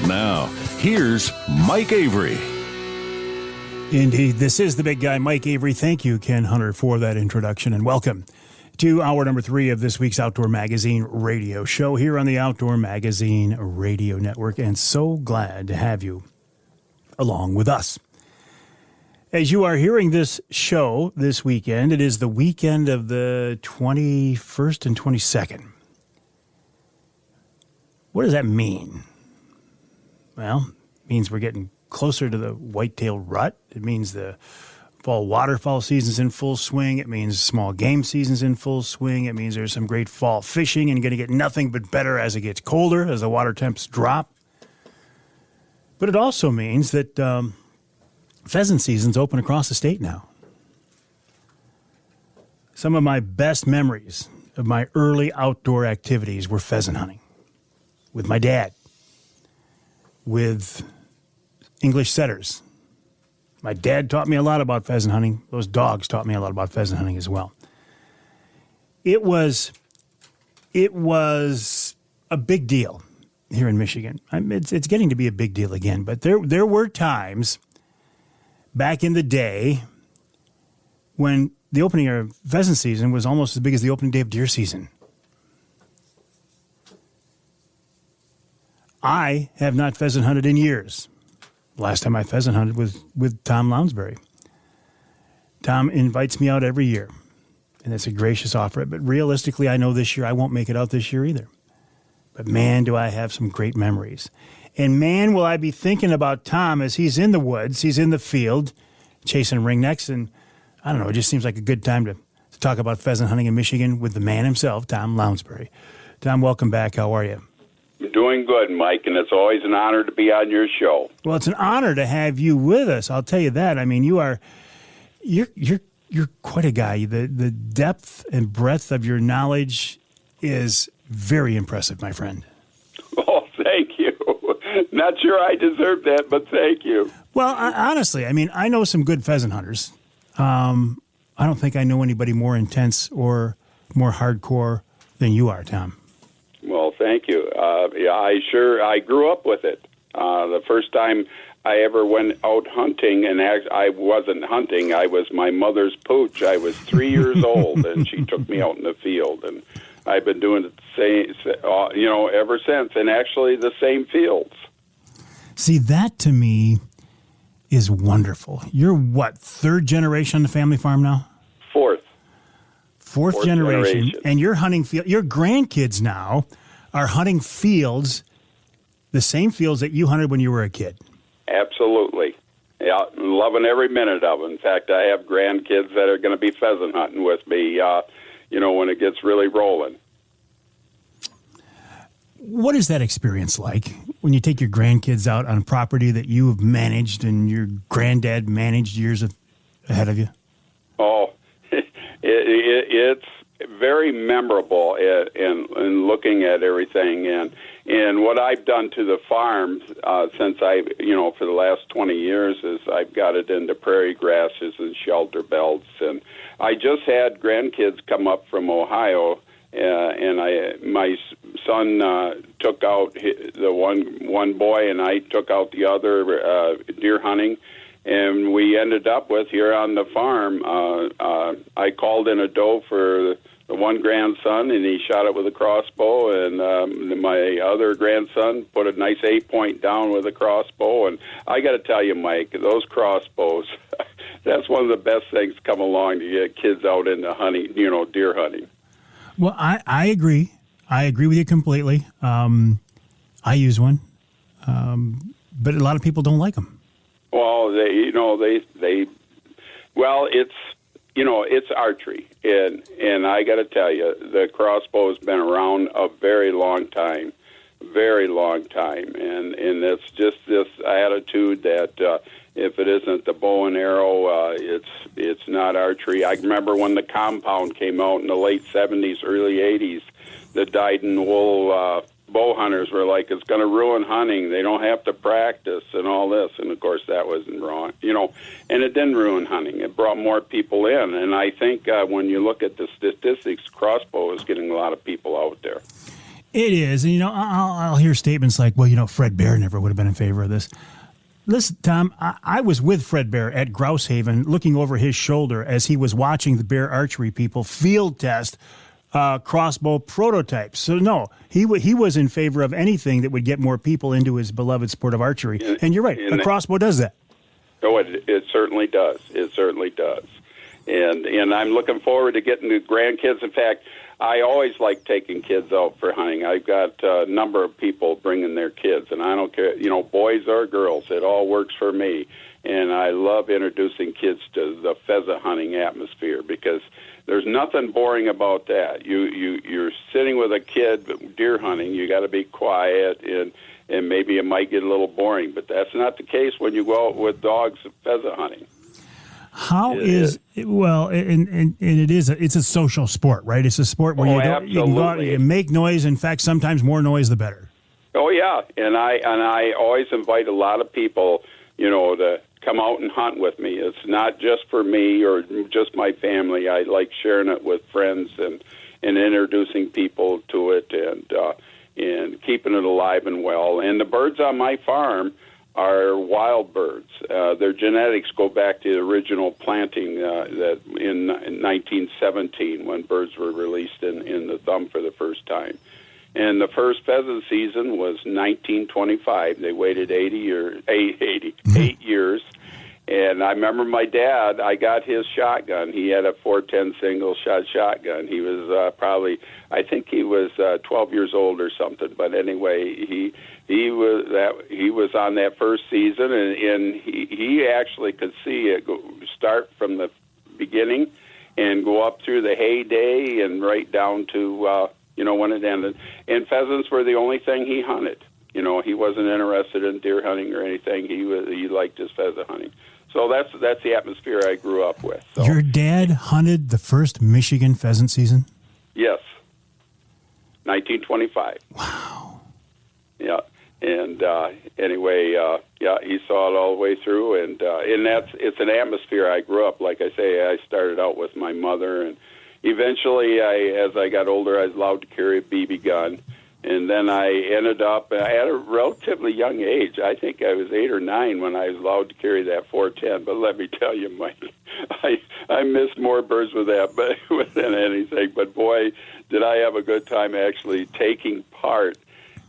Now, here's Mike Avery. Indeed, this is the big guy, Mike Avery. Thank you, Ken Hunter, for that introduction, and welcome to hour number 3 of this week's Outdoor Magazine radio show here on the Outdoor Magazine Radio Network, and so glad to have you along with us. As you are hearing this show this weekend, it is the weekend of the 21st and 22nd. What does that mean? Well, it means we're getting closer to the whitetail rut. It means the Fall waterfowl season's in full swing. It means small game season's in full swing. It means there's some great fall fishing and going to get nothing but better as it gets colder, as the water temps drop. But it also means that pheasant season's open across the state now. Some of my best memories of my early outdoor activities were pheasant hunting with my dad, with English setters. My dad taught me a lot about pheasant hunting. Those dogs taught me a lot about pheasant hunting as well. It was a big deal here in Michigan. It's getting to be a big deal again, but there were times back in the day when the opening of pheasant season was almost as big as the opening day of deer season. I have not pheasant hunted in years. Last time I pheasant hunted was with Tom Lounsbury. Tom invites me out every year, and it's a gracious offer. But realistically, I know this year I won't make it out this year either. But man, do I have some great memories. And man, will I be thinking about Tom as he's in the woods, he's in the field, chasing ringnecks. And I don't know, it just seems like a good time to talk about pheasant hunting in Michigan with the man himself, Tom Lounsbury. Tom, welcome back. How are you? Doing good, Mike, and it's always an honor to be on your show. Well, it's an honor to have you with us. I'll tell you that. I mean, you're quite a guy. The depth and breadth of your knowledge is very impressive, my friend. Oh, thank you. Not sure I deserve that, but thank you. Well, honestly, I mean, I know some good pheasant hunters. I don't think I know anybody more intense or more hardcore than you are, Tom. Well, thank you. I grew up with it. The first time I ever went out hunting, and I wasn't hunting, I was my mother's pooch. I was 3 years old, and she took me out in the field, and I've been doing it ever since, and actually the same fields. See, that to me is wonderful. You're what, third generation on the family farm now? Fourth generation, and you're hunting field. Your grandkids now are hunting fields, the same fields that you hunted when you were a kid. Absolutely. Yeah, loving every minute of it. In fact, I have grandkids that are going to be pheasant hunting with me, when it gets really rolling. What is that experience like when you take your grandkids out on property that you have managed and your granddad managed years ahead of you? Oh, it's very memorable in looking at everything, and what I've done to the farm since for the last 20 years is I've got it into prairie grasses and shelter belts, and I just had grandkids come up from Ohio, and my son took out the one boy, and I took out the other deer hunting. And we ended up with, here on the farm, I called in a doe for the one grandson, and he shot it with a crossbow, and my other grandson put a nice 8-point down with a crossbow. And I got to tell you, Mike, those crossbows, that's one of the best things come along to get kids out into hunting, deer hunting. Well, I agree. I agree with you completely. I use one, but a lot of people don't like them. Well, it's archery, and I got to tell you, the crossbow has been around a very long time, and it's just this attitude that if it isn't the bow and arrow, it's not archery. I remember when the compound came out in the late 70s, early 80s, the dyed-in-wool bow hunters were like, it's going to ruin hunting. They don't have to practice and all this. And, of course, that wasn't wrong, and it didn't ruin hunting. It brought more people in. And I think when you look at the statistics, crossbow is getting a lot of people out there. It is. And, I'll hear statements like, well, Fred Bear never would have been in favor of this. Listen, Tom, I was with Fred Bear at Grouse Haven looking over his shoulder as he was watching the bear archery people field test crossbow prototypes. So, no, he was in favor of anything that would get more people into his beloved sport of archery. And you're right, a crossbow does that. Oh, it certainly does. It certainly does. and I'm looking forward to getting the grandkids. In fact, I always like taking kids out for hunting. I've got a number of people bringing their kids, and I don't care, boys or girls. It all works for me. And I love introducing kids to the pheasant hunting atmosphere because there's nothing boring about that. You're sitting with a kid deer hunting. You got to be quiet, and maybe it might get a little boring. But that's not the case when you go out with dogs pheasant hunting. It's a social sport, right? It's a sport where you can go out and you make noise. In fact, sometimes more noise the better. Oh yeah, and I always invite a lot of people, to come out and hunt with me. It's not just for me or just my family. I like sharing it with friends and introducing people to it and keeping it alive and well. And the birds on my farm are wild birds. Their genetics go back to the original planting that in 1917 when birds were released in the thumb for the first time. And the first pheasant season was 1925. They waited 8 years. And I remember my dad, I got his shotgun. He had a 410 single-shot shotgun. He was I think he was 12 years old or something. But anyway, he was on that first season, and he actually could see it start from the beginning and go up through the heyday and right down to when it ended. And pheasants were the only thing he hunted. He wasn't interested in deer hunting or anything. He liked his pheasant hunting. So that's the atmosphere I grew up with. So. Your dad hunted the first Michigan pheasant season? Yes. 1925. Wow. Yeah. And anyway, he saw it all the way through, and it's an atmosphere I grew up. Like I say, I started out with my mother, and eventually, as I got older, I was allowed to carry a BB gun, and then I ended up at a relatively young age. I think I was 8 or 9 when I was allowed to carry that 410. But let me tell you, Mike, I missed more birds with that than anything. But boy, did I have a good time actually taking part.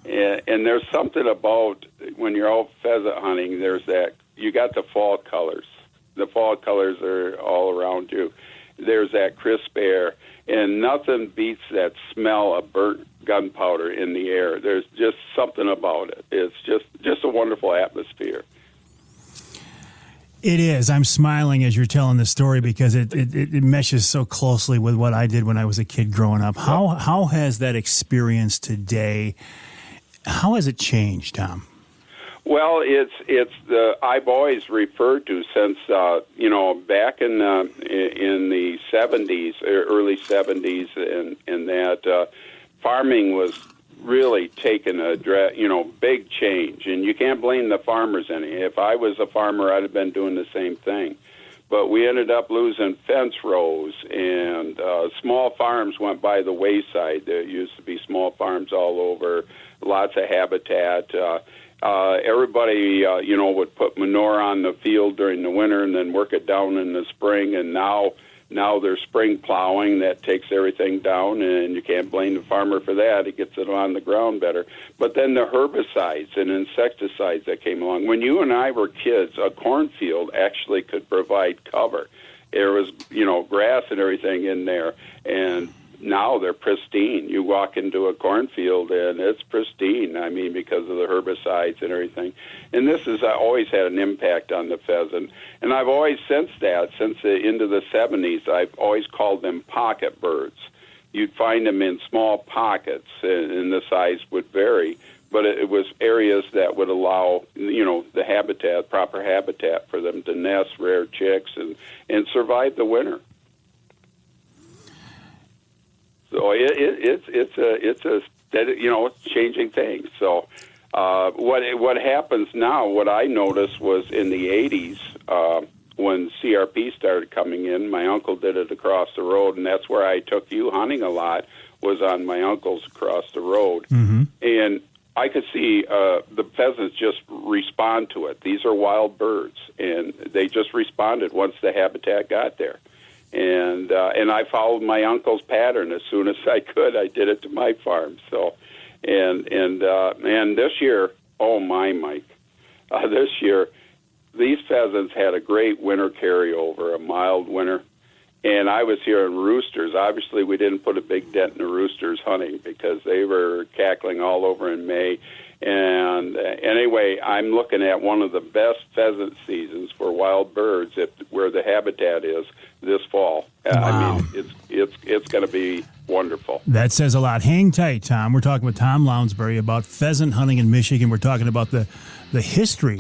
And there's something about when you're out pheasant hunting, there's that, you got the fall colors. The fall colors are all around you. There's that crisp air, and nothing beats that smell of burnt gunpowder in the air. There's just something about it. It's just a wonderful atmosphere. It is. I'm smiling as you're telling the story because it meshes so closely with what I did when I was a kid growing up. How has that experience today, how has it changed, Tom? Well, it's I've always referred to since back in the 70s, early 70s, and that farming was really taking a big change, and you can't blame the farmers any. If I was a farmer, I'd have been doing the same thing. But we ended up losing fence rows, and small farms went by the wayside. There used to be small farms all over, lots of habitat. Everybody, would put manure on the field during the winter and then work it down in the spring. And now there's spring plowing that takes everything down, and you can't blame the farmer for that. He gets it on the ground better. But then the herbicides and insecticides that came along. When you and I were kids, a cornfield actually could provide cover. There was, grass and everything in there, and now they're pristine. You walk into a cornfield and it's pristine, because of the herbicides and everything. And this has always had an impact on the pheasant. And I've always sensed that since into the 70s. I've always called them pocket birds. You'd find them in small pockets, and the size would vary. But it was areas that would allow, the habitat, proper habitat for them to nest, rear chicks, and survive the winter. So it's changing things. So what happens now? What I noticed was in the 80s when CRP started coming in. My uncle did it across the road, and that's where I took you hunting a lot. Was on my uncle's across the road, and I could see the pheasants just respond to it. These are wild birds, and they just responded once the habitat got there. And I followed my uncle's pattern as soon as I could. I did it to my farm. So, and this year, oh my, Mike, this year, these pheasants had a great winter carryover, a mild winter, And I was hearing roosters. Obviously, we didn't put a big dent in the roosters hunting because they were cackling all over in May. And anyway, I'm looking at one of the best pheasant seasons for wild birds where the habitat is this fall. Wow. I mean, it's going to be wonderful. That says a lot. Hang tight, Tom. We're talking with Tom Lounsbury about pheasant hunting in Michigan. We're talking about the history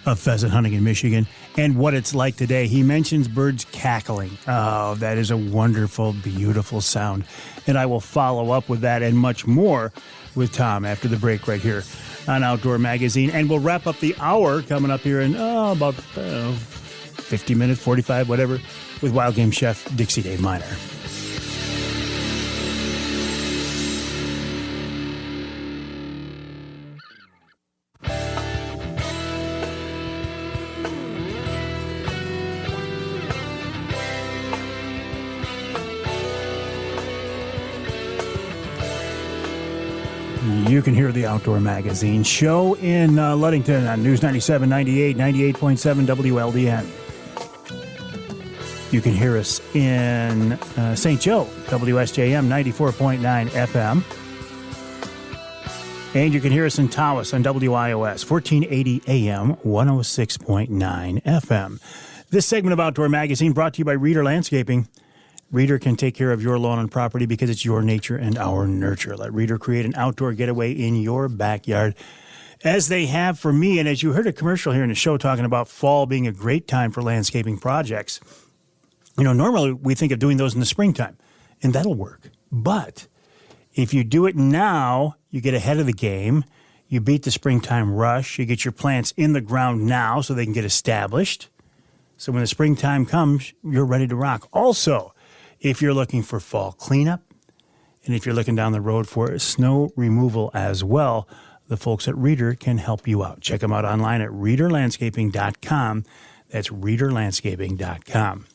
of pheasant hunting in Michigan and what it's like today. He mentions birds cackling. Oh, that is a wonderful, beautiful sound. And I will follow up with that and much more with Tom after the break right here on Outdoor Magazine. And we'll wrap up the hour coming up here in about 50 minutes, 45, whatever, with Wild Game Chef Dixie Dave Minar. You can hear the Outdoor Magazine show in Ludington on News 97, 98, 98.7 WLDN. You can hear us in St. Joe, WSJM 94.9 FM. And you can hear us in Tawas on WIOS 1480 AM 106.9 FM. This segment of Outdoor Magazine brought to you by Reader Landscaping. Reader can take care of your lawn and property because it's your nature and our nurture. Let Reader create an outdoor getaway in your backyard, as they have for me. And as you heard a commercial here in the show talking about fall being a great time for landscaping projects, you know, normally we think of doing those in the springtime, and that'll work. But if you do it now, you get ahead of the game. You beat the springtime rush. You get your plants in the ground now so they can get established. So when the springtime comes, you're ready to rock. Also, if you're looking for fall cleanup, and if you're looking down the road for snow removal as well, the folks at Reader can help you out. Check them out online at readerlandscaping.com. That's readerlandscaping.com.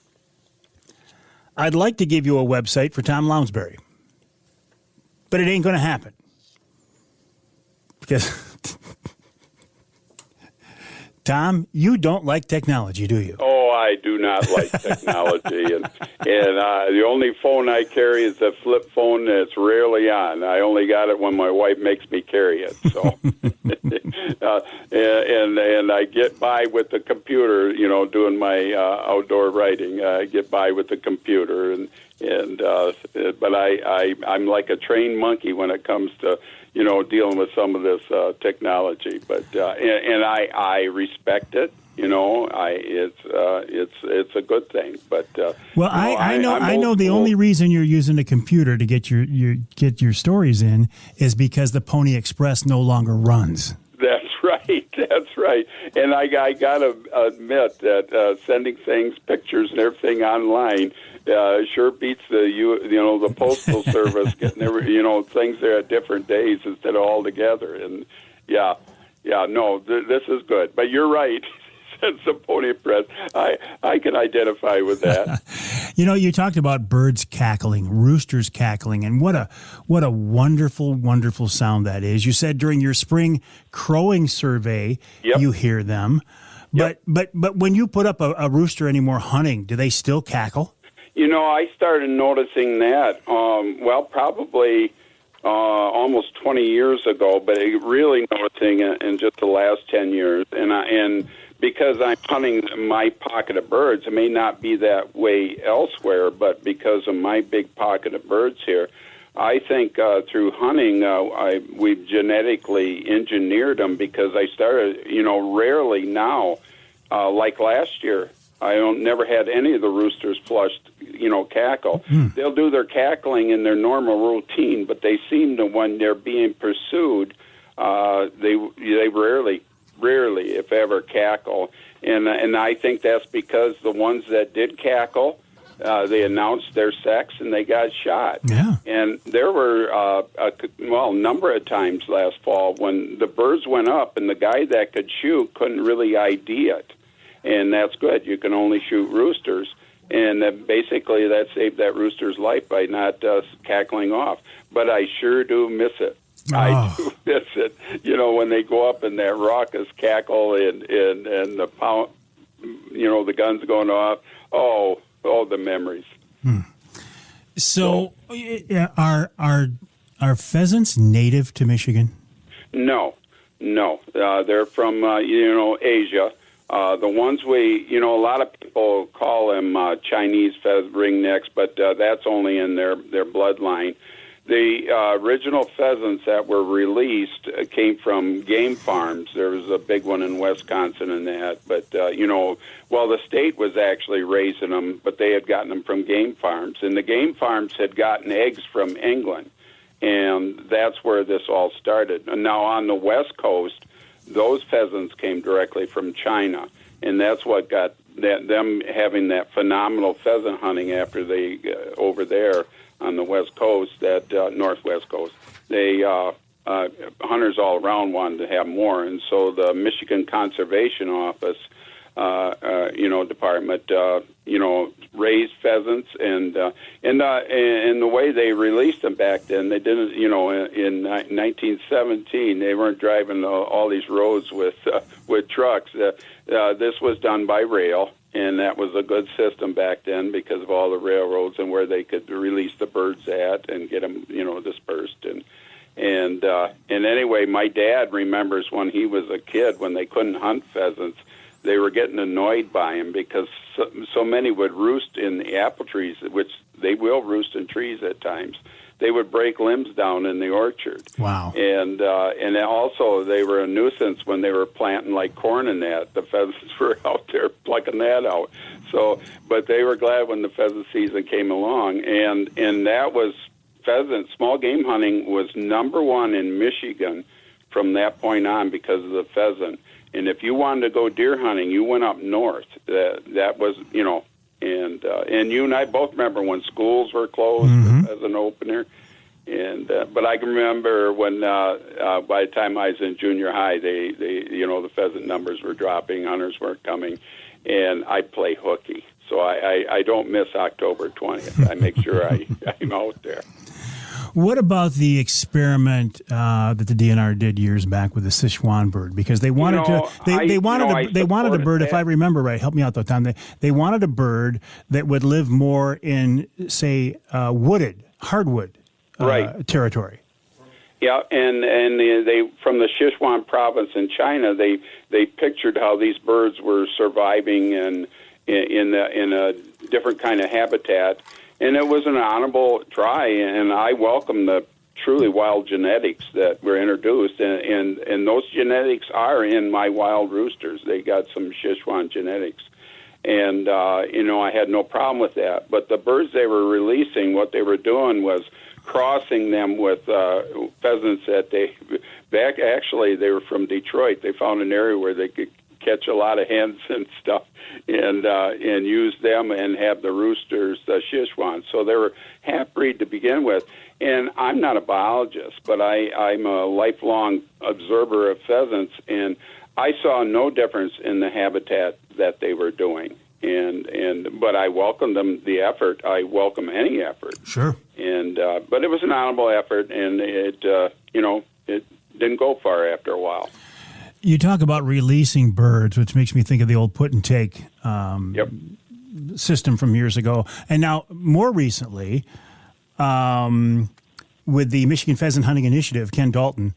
I'd like to give you a website for Tom Lounsbury, but it ain't going to happen. Because, Tom, you don't like technology, do you? Oh, I do not like technology, and the only phone I carry is a flip phone that's rarely on. I only got it when my wife makes me carry it. So, and I get by with the computer. You know, doing my outdoor writing, I get by with the computer, but I'm like a trained monkey when it comes to, you know, dealing with some of this technology. But and I respect it. You know, it's a good thing. But well, I know the only reason you're using a computer to get your stories in is because the Pony Express no longer runs. That's right. That's right. And I got to admit that sending things, pictures, and everything online sure beats the postal service getting things there at different days instead of all together. And this is good. But you're right. Since the Pony Press, I can identify with that. You know, you talked about birds cackling, roosters cackling, and what a wonderful, wonderful sound that is. You said during your spring crowing survey, You hear them. But when you put up a rooster anymore hunting, do they still cackle? You know, I started noticing that, probably almost 20 years ago, but really noticing it in just the last 10 years. And because I'm hunting my pocket of birds, it may not be that way elsewhere, but because of my big pocket of birds here, I think through hunting, we've genetically engineered them because I started, rarely now, like last year, I never had any of the roosters flushed, cackle. They'll do their cackling in their normal routine, but they seem to, when they're being pursued, they rarely, if ever, cackle. And I think that's because the ones that did cackle, they announced their sex and they got shot. Yeah. And there were a number of times last fall when the birds went up and the guy that could shoot couldn't really ID it. And that's good. You can only shoot roosters. And basically that saved that rooster's life by not cackling off. But I sure do miss it. I do miss it. When they go up in that raucous cackle and the pound, the guns going off. Oh, the memories. So, are pheasants native to Michigan? No. They're from Asia. The ones a lot of people call them Chinese ringnecks, but that's only in their bloodline. The original pheasants that were released came from game farms. There was a big one in Wisconsin and that, but the state was actually raising them, but they had gotten them from game farms, and the game farms had gotten eggs from England, and that's where this all started. And now on the West Coast, those pheasants came directly from China, and that's what got them having that phenomenal pheasant hunting after they over there on the West Coast, that Northwest Coast. They hunters all around wanted to have more, and so the Michigan Conservation Office, department, raised pheasants, and the way they released them back then, they didn't, in 1917, they weren't driving all these roads with trucks. This was done by rail, and that was a good system back then because of all the railroads and where they could release the birds at and get them, dispersed. And anyway, my dad remembers when he was a kid, when they couldn't hunt pheasants, they were getting annoyed by him because so many would roost in the apple trees, which they will roost in trees at times. They would break limbs down in the orchard. Wow. And also they were a nuisance when they were planting like corn and that. The pheasants were out there plucking that out. So, but they were glad when the pheasant season came along. And that was pheasant. Small game hunting was number one in Michigan from that point on because of the pheasant. And if you wanted to go deer hunting, you went up north. That was, and you and I both remember when schools were closed as an opener. And but I can remember when by the time I was in junior high, they the pheasant numbers were dropping, hunters weren't coming, and I play hooky. So I don't miss October 20th. I make sure I'm out there. What about the experiment that the DNR did years back with the Sichuan bird? Because they wanted they wanted a bird. If I remember right, help me out though, Tom. They wanted a bird that would live more in, say, hardwood territory. Yeah, and they from the Sichuan province in China, they pictured how these birds were surviving in a different kind of habitat. And it was an honorable try, and I welcome the truly wild genetics that were introduced, and those genetics are in my wild roosters. They got some Sichuan genetics, and I had no problem with that. But the birds they were releasing, what they were doing was crossing them with pheasants that actually they were from Detroit. They found an area where they could catch a lot of hens and stuff, and use them and have the roosters, the Sichuan. So they were half-breed to begin with. And I'm not a biologist, but I'm a lifelong observer of pheasants, and I saw no difference in the habitat that they were doing. But I welcome the effort. I welcome any effort. Sure. But it was an honorable effort, and it didn't go far after a while. You talk about releasing birds, which makes me think of the old put and take system from years ago. And now, more recently, with the Michigan Pheasant Hunting Initiative, Ken Dalton,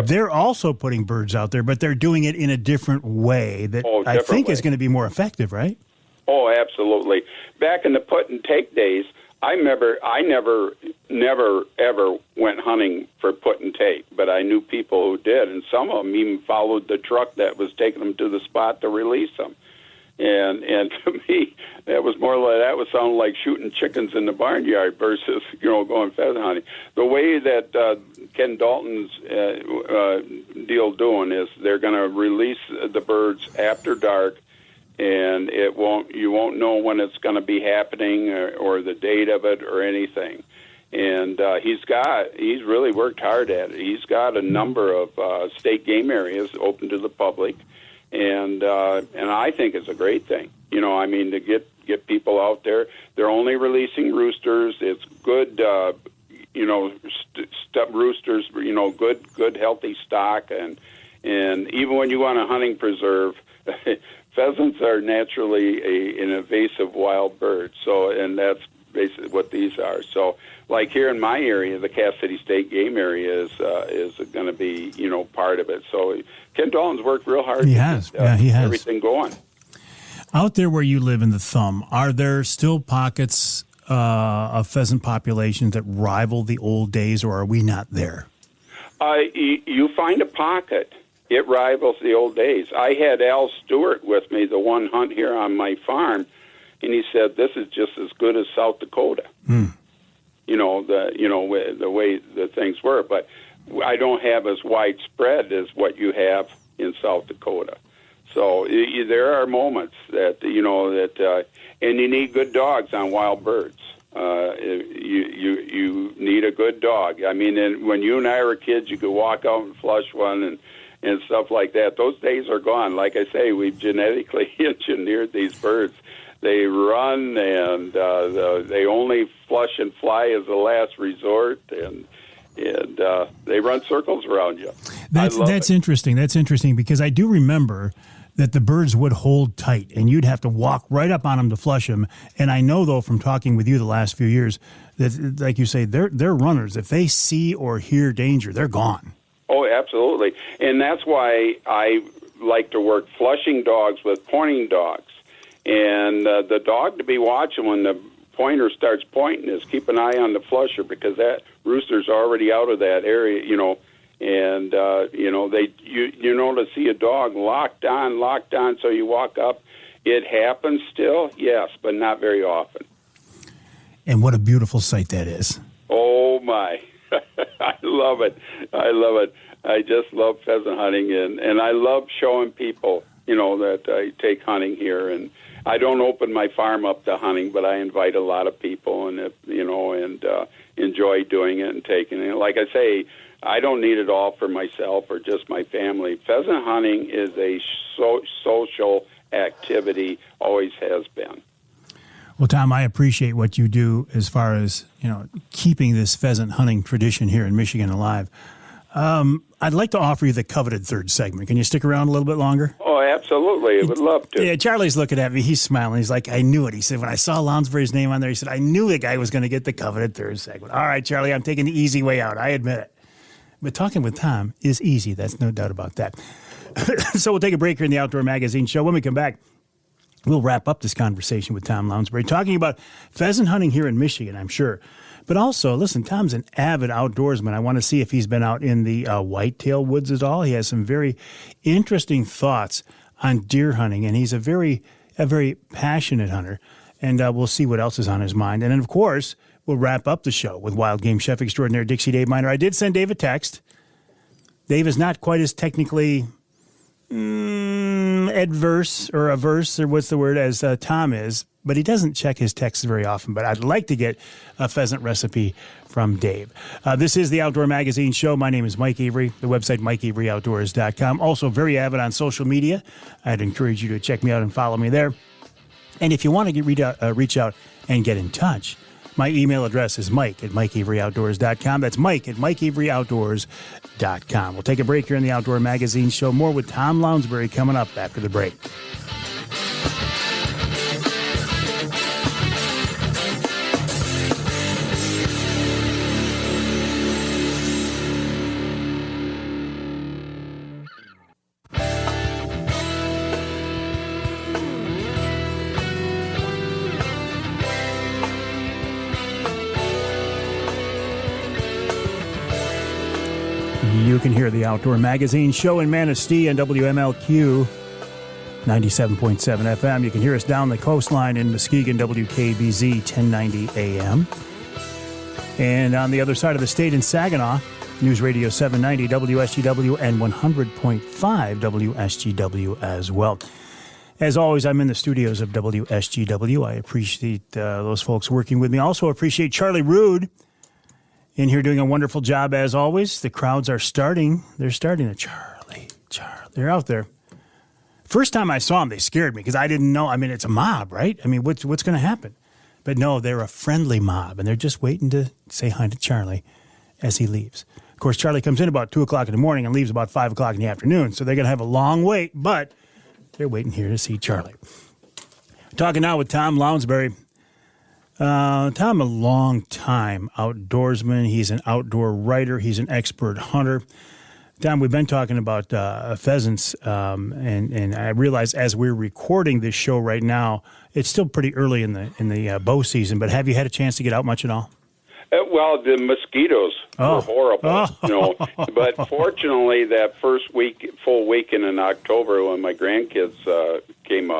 they're also putting birds out there, but they're doing it in a different way that I think is going to be more effective, right? Oh, absolutely. Back in the put and take days, I remember I never, ever went hunting for put and take, but I knew people who did, and some of them even followed the truck that was taking them to the spot to release them. And to me, that was sounding like shooting chickens in the barnyard versus, going pheasant hunting. The way that Ken Dalton's deal doing is they're going to release the birds after dark, and you won't know when it's going to be happening or the date of it or anything. And he's really worked hard at it. He's got a number of state game areas open to the public, and I think it's a great thing. To get people out there. They're only releasing roosters. It's good, roosters. Good healthy stock, and even when you want a hunting preserve, pheasants are naturally an invasive wild bird. So, and that's basically what these are. So, like here in my area, the Cass City State Game Area is going to be, part of it. So Ken Dalton's worked real hard he to has. get He has. everything going. Out there where you live in the Thumb, are there still pockets of pheasant populations that rival the old days, or are we not there? You find a pocket. It rivals the old days. I had Al Stewart with me, the one hunt here on my farm, and he said this is just as good as South Dakota. The way the things were, but I don't have as widespread as what you have in South Dakota. So there are moments that and you need good dogs on wild birds. You need a good dog. I mean, and when you and I were kids, you could walk out and flush one and stuff like that. Those days are gone. Like I say, we've genetically engineered these birds. They run, and they only flush and fly as a last resort, and they run circles around you. That's interesting. That's interesting because I do remember that the birds would hold tight, and you'd have to walk right up on them to flush them. And I know, though, from talking with you the last few years, that, like you say, they're runners. If they see or hear danger, they're gone. Oh, absolutely. And that's why I like to work flushing dogs with pointing dogs. And the dog to be watching when the pointer starts pointing is keep an eye on the flusher, because that rooster's already out of that area, and to see a dog locked on, so you walk up. It happens still, yes, but not very often. And what a beautiful sight that is. Oh, my. I love it. I just love pheasant hunting, and I love showing people, that I take hunting here. And I don't open my farm up to hunting, but I invite a lot of people, and enjoy doing it and taking it. Like I say, I don't need it all for myself or just my family. Pheasant hunting is a social activity, always has been. Well, Tom, I appreciate what you do as far as, keeping this pheasant hunting tradition here in Michigan alive. I'd like to offer you the coveted third segment. Can you stick around a little bit longer? Oh, absolutely. I would love to. Yeah, Charlie's looking at me. He's smiling. He's like, I knew it. He said, when I saw Lounsbury's name on there, he said, I knew the guy was going to get the coveted third segment. All right, Charlie, I'm taking the easy way out. I admit it. But talking with Tom is easy. That's no doubt about that. So we'll take a break here in the Outdoor Magazine show. When we come back, we'll wrap up this conversation with Tom Lounsbury, talking about pheasant hunting here in Michigan, I'm sure. But also, listen, Tom's an avid outdoorsman. I want to see if he's been out in the whitetail woods at all. He has some very interesting thoughts on deer hunting, and he's a very passionate hunter. And we'll see what else is on his mind. And then, of course, we'll wrap up the show with wild game chef extraordinaire Dixie Dave Minar. I did send Dave a text. Dave is not quite as technically averse or what's the word, as Tom is, but he doesn't check his texts very often. But I'd like to get a pheasant recipe from Dave. This is the Outdoor Magazine show. My name is Mike Avery, the website MikeAveryOutdoors.com. Also very avid on social media. I'd encourage you to check me out and follow me there. And if you want to reach out and get in touch, my email address is mike@MikeAveryOutdoors.com. That's mike@MikeAveryOutdoors.com. We'll take a break here in the Outdoor Magazine show. More with Tom Lounsbury coming up after the break. You can hear the Outdoor Magazine show in Manistee on WMLQ 97.7 FM. You can hear us down the coastline in Muskegon, WKBZ 1090 AM. And on the other side of the state in Saginaw, News Radio 790 WSGW and 100.5 WSGW as well. As always, I'm in the studios of WSGW. I appreciate those folks working with me. Also appreciate Charlie Rood in here doing a wonderful job as always. The crowds are starting. They're starting to Charlie. They're out there. First time I saw them, they scared me because I didn't know. I mean, it's a mob, right? I mean, what's going to happen? But no, they're a friendly mob, and they're just waiting to say hi to Charlie as he leaves. Of course, Charlie comes in about 2 o'clock in the morning and leaves about 5 o'clock in the afternoon, so they're going to have a long wait, but They're waiting here to see Charlie. Talking now with Tom Lounsbury. Tom, a long-time outdoorsman. He's an outdoor writer. He's an expert hunter. Tom, we've been talking about pheasants, and I realize as we're recording this show right now, it's still pretty early in the bow season. But have you had a chance to get out much at all? Well, the mosquitoes were horrible, But fortunately, that first full weekend in October, when my grandkids came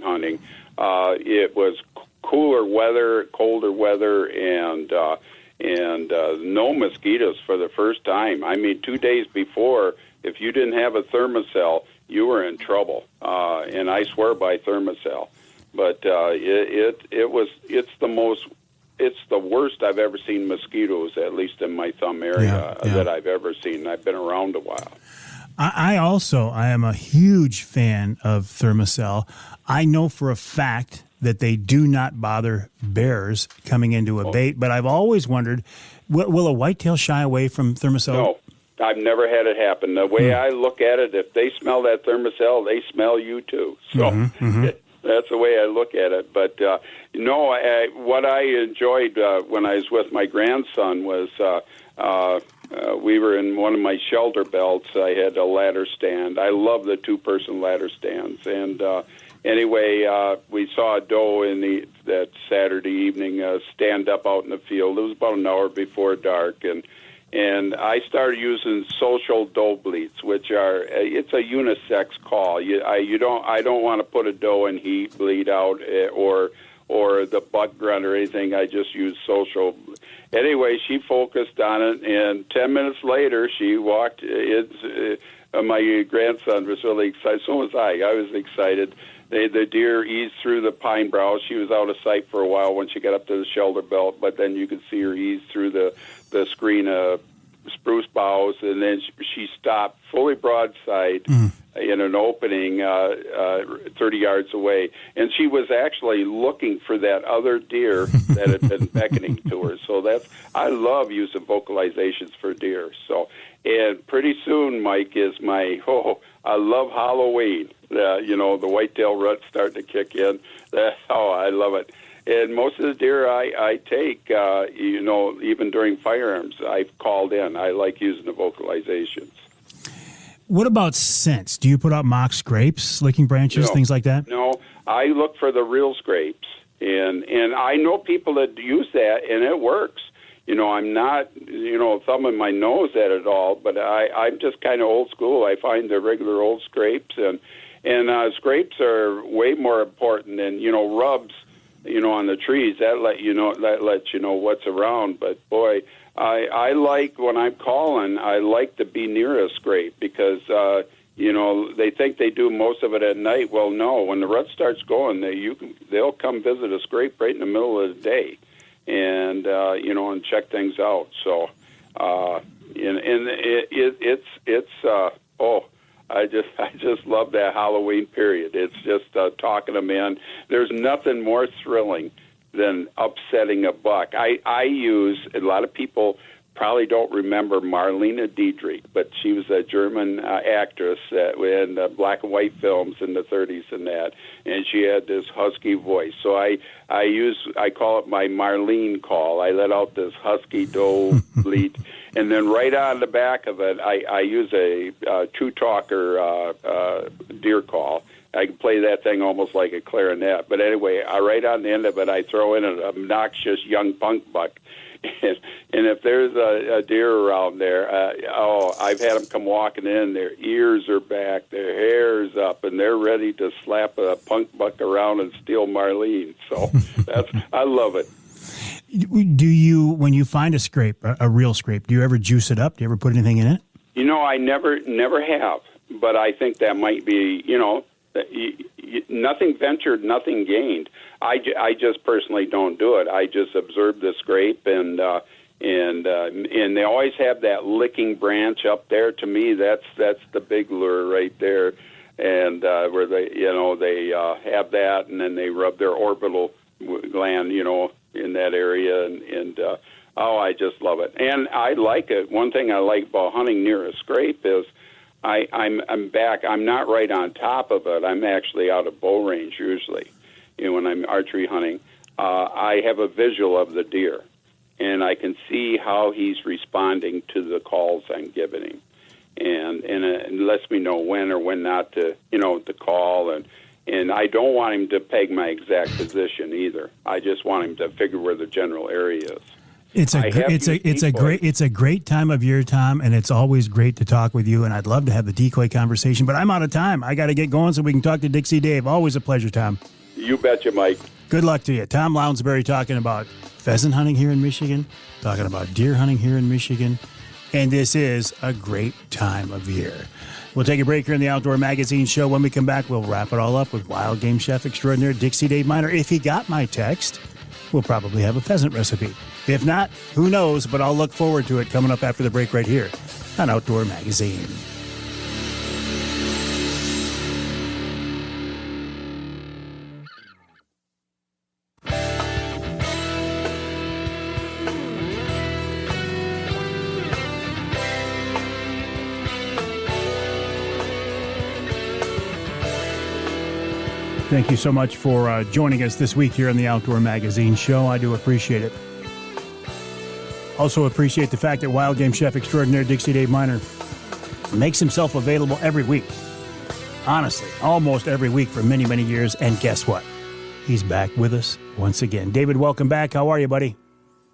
hunting, it was cooler weather, colder weather, and no mosquitoes for the first time. I mean, 2 days before, if you didn't have a thermocell, you were in trouble. And I swear by thermocell. But it's the worst I've ever seen mosquitoes, at least in my thumb area, that I've ever seen. I've been around a while. I am a huge fan of thermocell. I know for a fact that they do not bother bears coming into a bait, but I've always wondered, will a whitetail shy away from thermocell? No, I've never had it happen. The way I look at it, if they smell that thermocell, they smell you too. So that's the way I look at it. But what I enjoyed when I was with my grandson was we were in one of my shelter belts. I had a ladder stand. I love the two-person ladder stands. And anyway, we saw a doe that Saturday evening stand up out in the field. It was about an hour before dark, and I started using social doe bleats, which it's a unisex call. I don't want to put a doe in heat, bleed out, or the buck grunt or anything. I just use social. Anyway, she focused on it, and 10 minutes later, she walked. My grandson was really excited. So was I. I was excited. The deer eased through the pine boughs. She was out of sight for a while when she got up to the shelter belt, but then you could see her ease through the screen of spruce boughs, and then she stopped fully broadside in an opening 30 yards away. And she was actually looking for that other deer that had been beckoning to her. So I love using vocalizations for deer. So, and pretty soon, Mike, is I love Halloween. The whitetail rut's starting to kick in. I love it. And most of the deer I take, even during firearms, I've called in. I like using the vocalizations. What about scents? Do you put out mock scrapes, licking branches, things like that? No, I look for the real scrapes. And I know people that use that, and it works. I'm not, thumbing my nose at it all, but I'm just kind of old school. I find the regular old scrapes, and scrapes are way more important than, rubs, on the trees. That lets you know what's around. But boy, I like, when I'm calling, I like to be near a scrape because, they think they do most of it at night. Well, no, when the rut starts going, they'll come visit a scrape right in the middle of the day. And and check things out. So, I just love that Halloween period. It's just talking them in. There's nothing more thrilling than upsetting a buck. I use, a lot of people probably don't remember Marlene Dietrich, but she was a German actress in black and white films in the 30s and that, and she had this husky voice. So I call it my Marlene call. I let out this husky doe bleat, and then right on the back of it, I use a true talker deer call. I can play that thing almost like a clarinet. But anyway, right on the end of it, I throw in an obnoxious young punk buck. And if there's a deer around there, I've had them come walking in. Their ears are back, their hair's up, and they're ready to slap a punk buck around and steal Marlene. So I love it. Do you, when you find a scrape, a real scrape, do you ever juice it up? Do you ever put anything in it? I never have, but I think that might be, nothing ventured, nothing gained. I just personally don't do it. I just observe the scrape, and they always have that licking branch up there. To me, that's the big lure right there, and where they have that, and then they rub their orbital gland, in that area, and I just love it, and I like it. One thing I like about hunting near a scrape is I'm back. I'm not right on top of it. I'm actually out of bow range usually. When I'm archery hunting, I have a visual of the deer, and I can see how he's responding to the calls I'm giving him, and it lets me know when or when not to to call, and I don't want him to peg my exact position either. I just want him to figure where the general area is. It's a great time of year, Tom, and it's always great to talk with you. And I'd love to have the decoy conversation, but I'm out of time. I got to get going so we can talk to Dixie Dave. Always a pleasure, Tom. You betcha, Mike. Good luck to you. Tom Lounsbury talking about pheasant hunting here in Michigan, talking about deer hunting here in Michigan, and this is a great time of year. We'll take a break here in the Outdoor Magazine show. When we come back, we'll wrap it all up with wild game chef extraordinaire Dixie Dave Minar. If he got my text, we'll probably have a pheasant recipe. If not, who knows, but I'll look forward to it coming up after the break right here on Outdoor Magazine. Thank you so much for joining us this week here on the Outdoor Magazine show. I do appreciate it. Also appreciate the fact that wild game chef extraordinaire Dixie Dave Minar makes himself available every week. Honestly, almost every week for many, many years. And guess what? He's back with us once again. David, welcome back. How are you, buddy?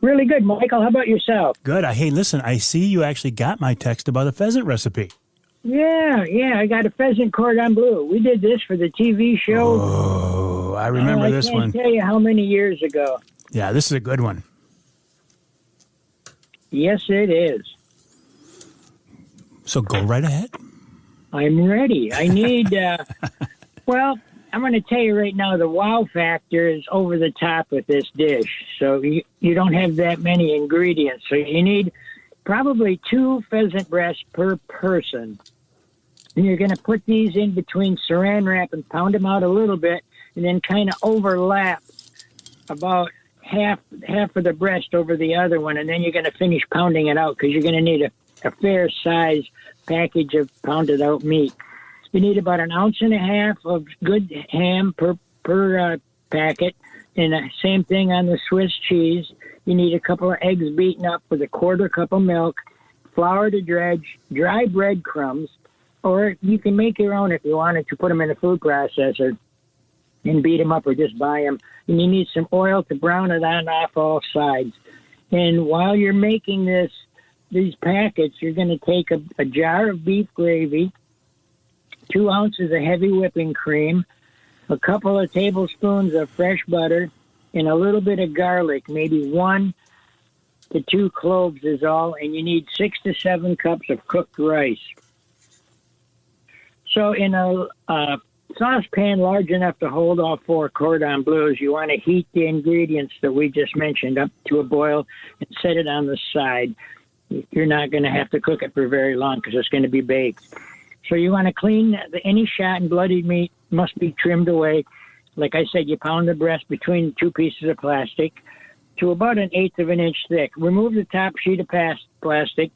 Really good, Michael. How about yourself? Good. Hey, listen, I see you actually got my text about a pheasant recipe. Yeah, I got a pheasant cordon bleu. We did this for the TV show. Oh, I remember this one. I can't tell you how many years ago. Yeah, this is a good one. Yes, it is. So go right ahead. I'm ready. I need, well, I'm going to tell you right now, the wow factor is over the top with this dish. So you don't have that many ingredients. So you need probably 2 pheasant breasts per person. And you're going to put these in between saran wrap and pound them out a little bit, and then kind of overlap about half of the breast over the other one, and then you're going to finish pounding it out because you're going to need a fair size package of pounded out meat. You need about 1.5 ounces of good ham per packet, and the same thing on the Swiss cheese. You need a couple of eggs beaten up with a 1/4 cup of milk, flour to dredge, dry breadcrumbs, or you can make your own if you wanted to put them in a food processor and beat them up or just buy them. And you need some oil to brown it on off all sides. And while you're making these packets, you're going to take a jar of beef gravy, 2 ounces of heavy whipping cream, a couple of tablespoons of fresh butter, and a little bit of garlic, maybe 1 to 2 cloves is all, and you need 6 to 7 cups of cooked rice. So in a saucepan large enough to hold all 4 cordon bleus, you want to heat the ingredients that we just mentioned up to a boil and set it on the side. You're not going to have to cook it for very long because it's going to be baked. So you want to clean any shot and bloodied meat must be trimmed away. Like I said, you pound the breast between 2 pieces of plastic to about 1/8 of an inch thick. Remove the top sheet of plastic,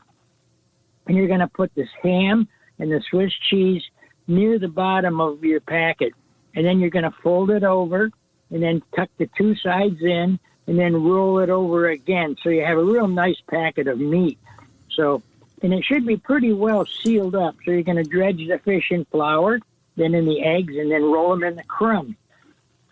and you're going to put this ham and the Swiss cheese near the bottom of your packet. And then you're going to fold it over and then tuck the 2 sides in and then roll it over again. So you have a real nice packet of meat. And it should be pretty well sealed up. So you're going to dredge the fish in flour, then in the eggs, and then roll them in the crumbs.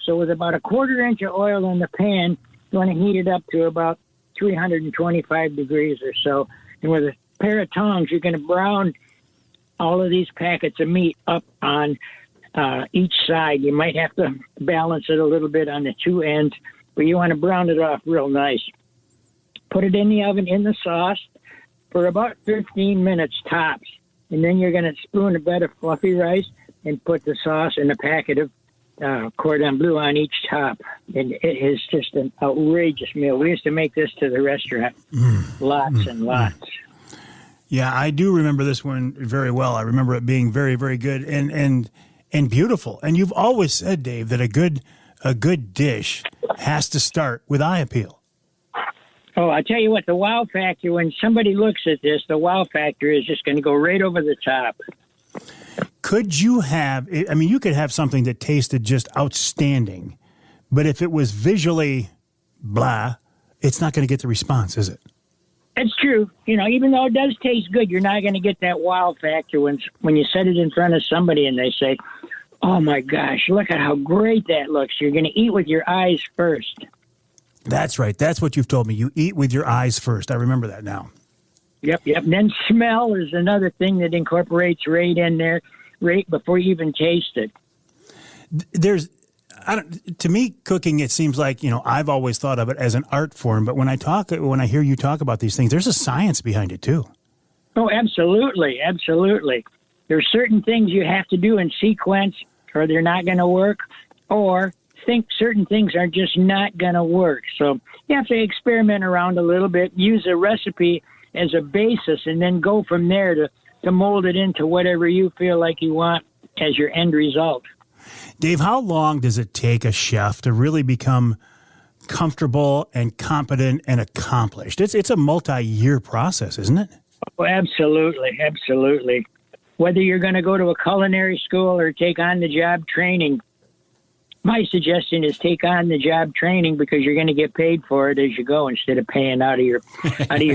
So with about 1/4 inch of oil in the pan, you want to heat it up to about 325 degrees or so. And with a pair of tongs, you're going to brown all of these packets of meat up on each side. You might have to balance it a little bit on the 2 ends, but you want to brown it off real nice. Put it in the oven in the sauce for about 15 minutes tops. And then you're going to spoon a bed of fluffy rice and put the sauce and a packet of cordon bleu on each top. And it is just an outrageous meal. We used to make this to the restaurant lots and lots. Yeah, I do remember this one very well. I remember it being very, very good and beautiful. And you've always said, Dave, that a good dish has to start with eye appeal. Oh, I'll tell you what, the wow factor, when somebody looks at this, the wow factor is just going to go right over the top. Could you have, I mean, you could have something that tasted just outstanding, but if it was visually blah, it's not going to get the response, is it? It's true. Even though it does taste good, you're not going to get that wow factor when you set it in front of somebody and they say, oh my gosh, look at how great that looks. You're going to eat with your eyes first. That's right. That's what you've told me. You eat with your eyes first. I remember that now. Yep. And then smell is another thing that incorporates right in there, right before you even taste it. To me, cooking, it seems like, I've always thought of it as an art form, but when I hear you talk about these things, there's a science behind it too. Oh, absolutely. Absolutely. There's certain things you have to do in sequence or they're not going to work, or think certain things are just not going to work. So you have to experiment around a little bit, use a recipe as a basis, and then go from there to mold it into whatever you feel like you want as your end result. Dave, how long does it take a chef to really become comfortable and competent and accomplished? It's a multi-year process, isn't it? Oh, absolutely. Absolutely. Whether you're going to go to a culinary school or take on the job training, my suggestion is take on the job training because you're going to get paid for it as you go instead of paying out of your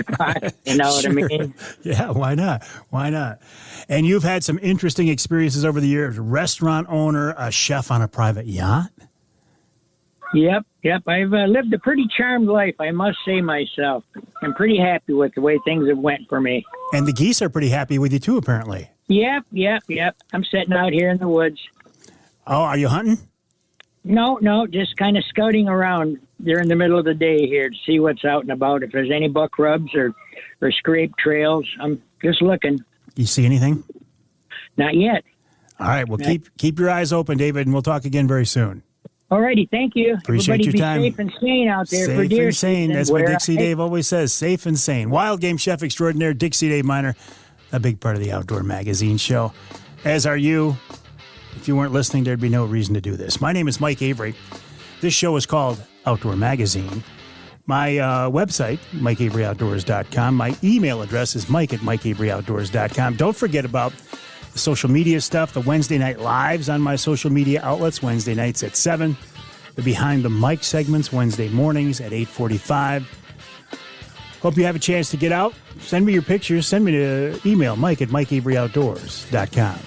pocket. You know what I mean? Yeah, why not? Why not? And you've had some interesting experiences over the years. Restaurant owner, a chef on a private yacht. Yep. I've lived a pretty charmed life, I must say myself. I'm pretty happy with the way things have went for me. And the geese are pretty happy with you too, apparently. Yep. I'm sitting out here in the woods. Oh, are you hunting? No, just kind of scouting around during the middle of the day here to see what's out and about. If there's any buck rubs or scraped trails, I'm just looking. You see anything? Not yet. All right, well, keep your eyes open, David, and we'll talk again very soon. All righty, thank you. Appreciate Everybody your time. Be safe and sane out there for deer Safe and sane. season. That's what Dixie Dave always says, safe and sane. Wild game chef extraordinaire Dixie Dave Minar, a big part of the Outdoor Magazine show, as are you. If you weren't listening, there'd be no reason to do this. My name is Mike Avery. This show is called Outdoor Magazine. My website, MikeAveryOutdoors.com. My email address is mike@MikeAveryOutdoors.com. Don't forget about the social media stuff, the Wednesday night lives on my social media outlets, Wednesday nights at 7. The Behind the Mic segments, Wednesday mornings at 8:45. Hope you have a chance to get out. Send me your pictures. Send me an email, Mike@MikeAveryOutdoors.com.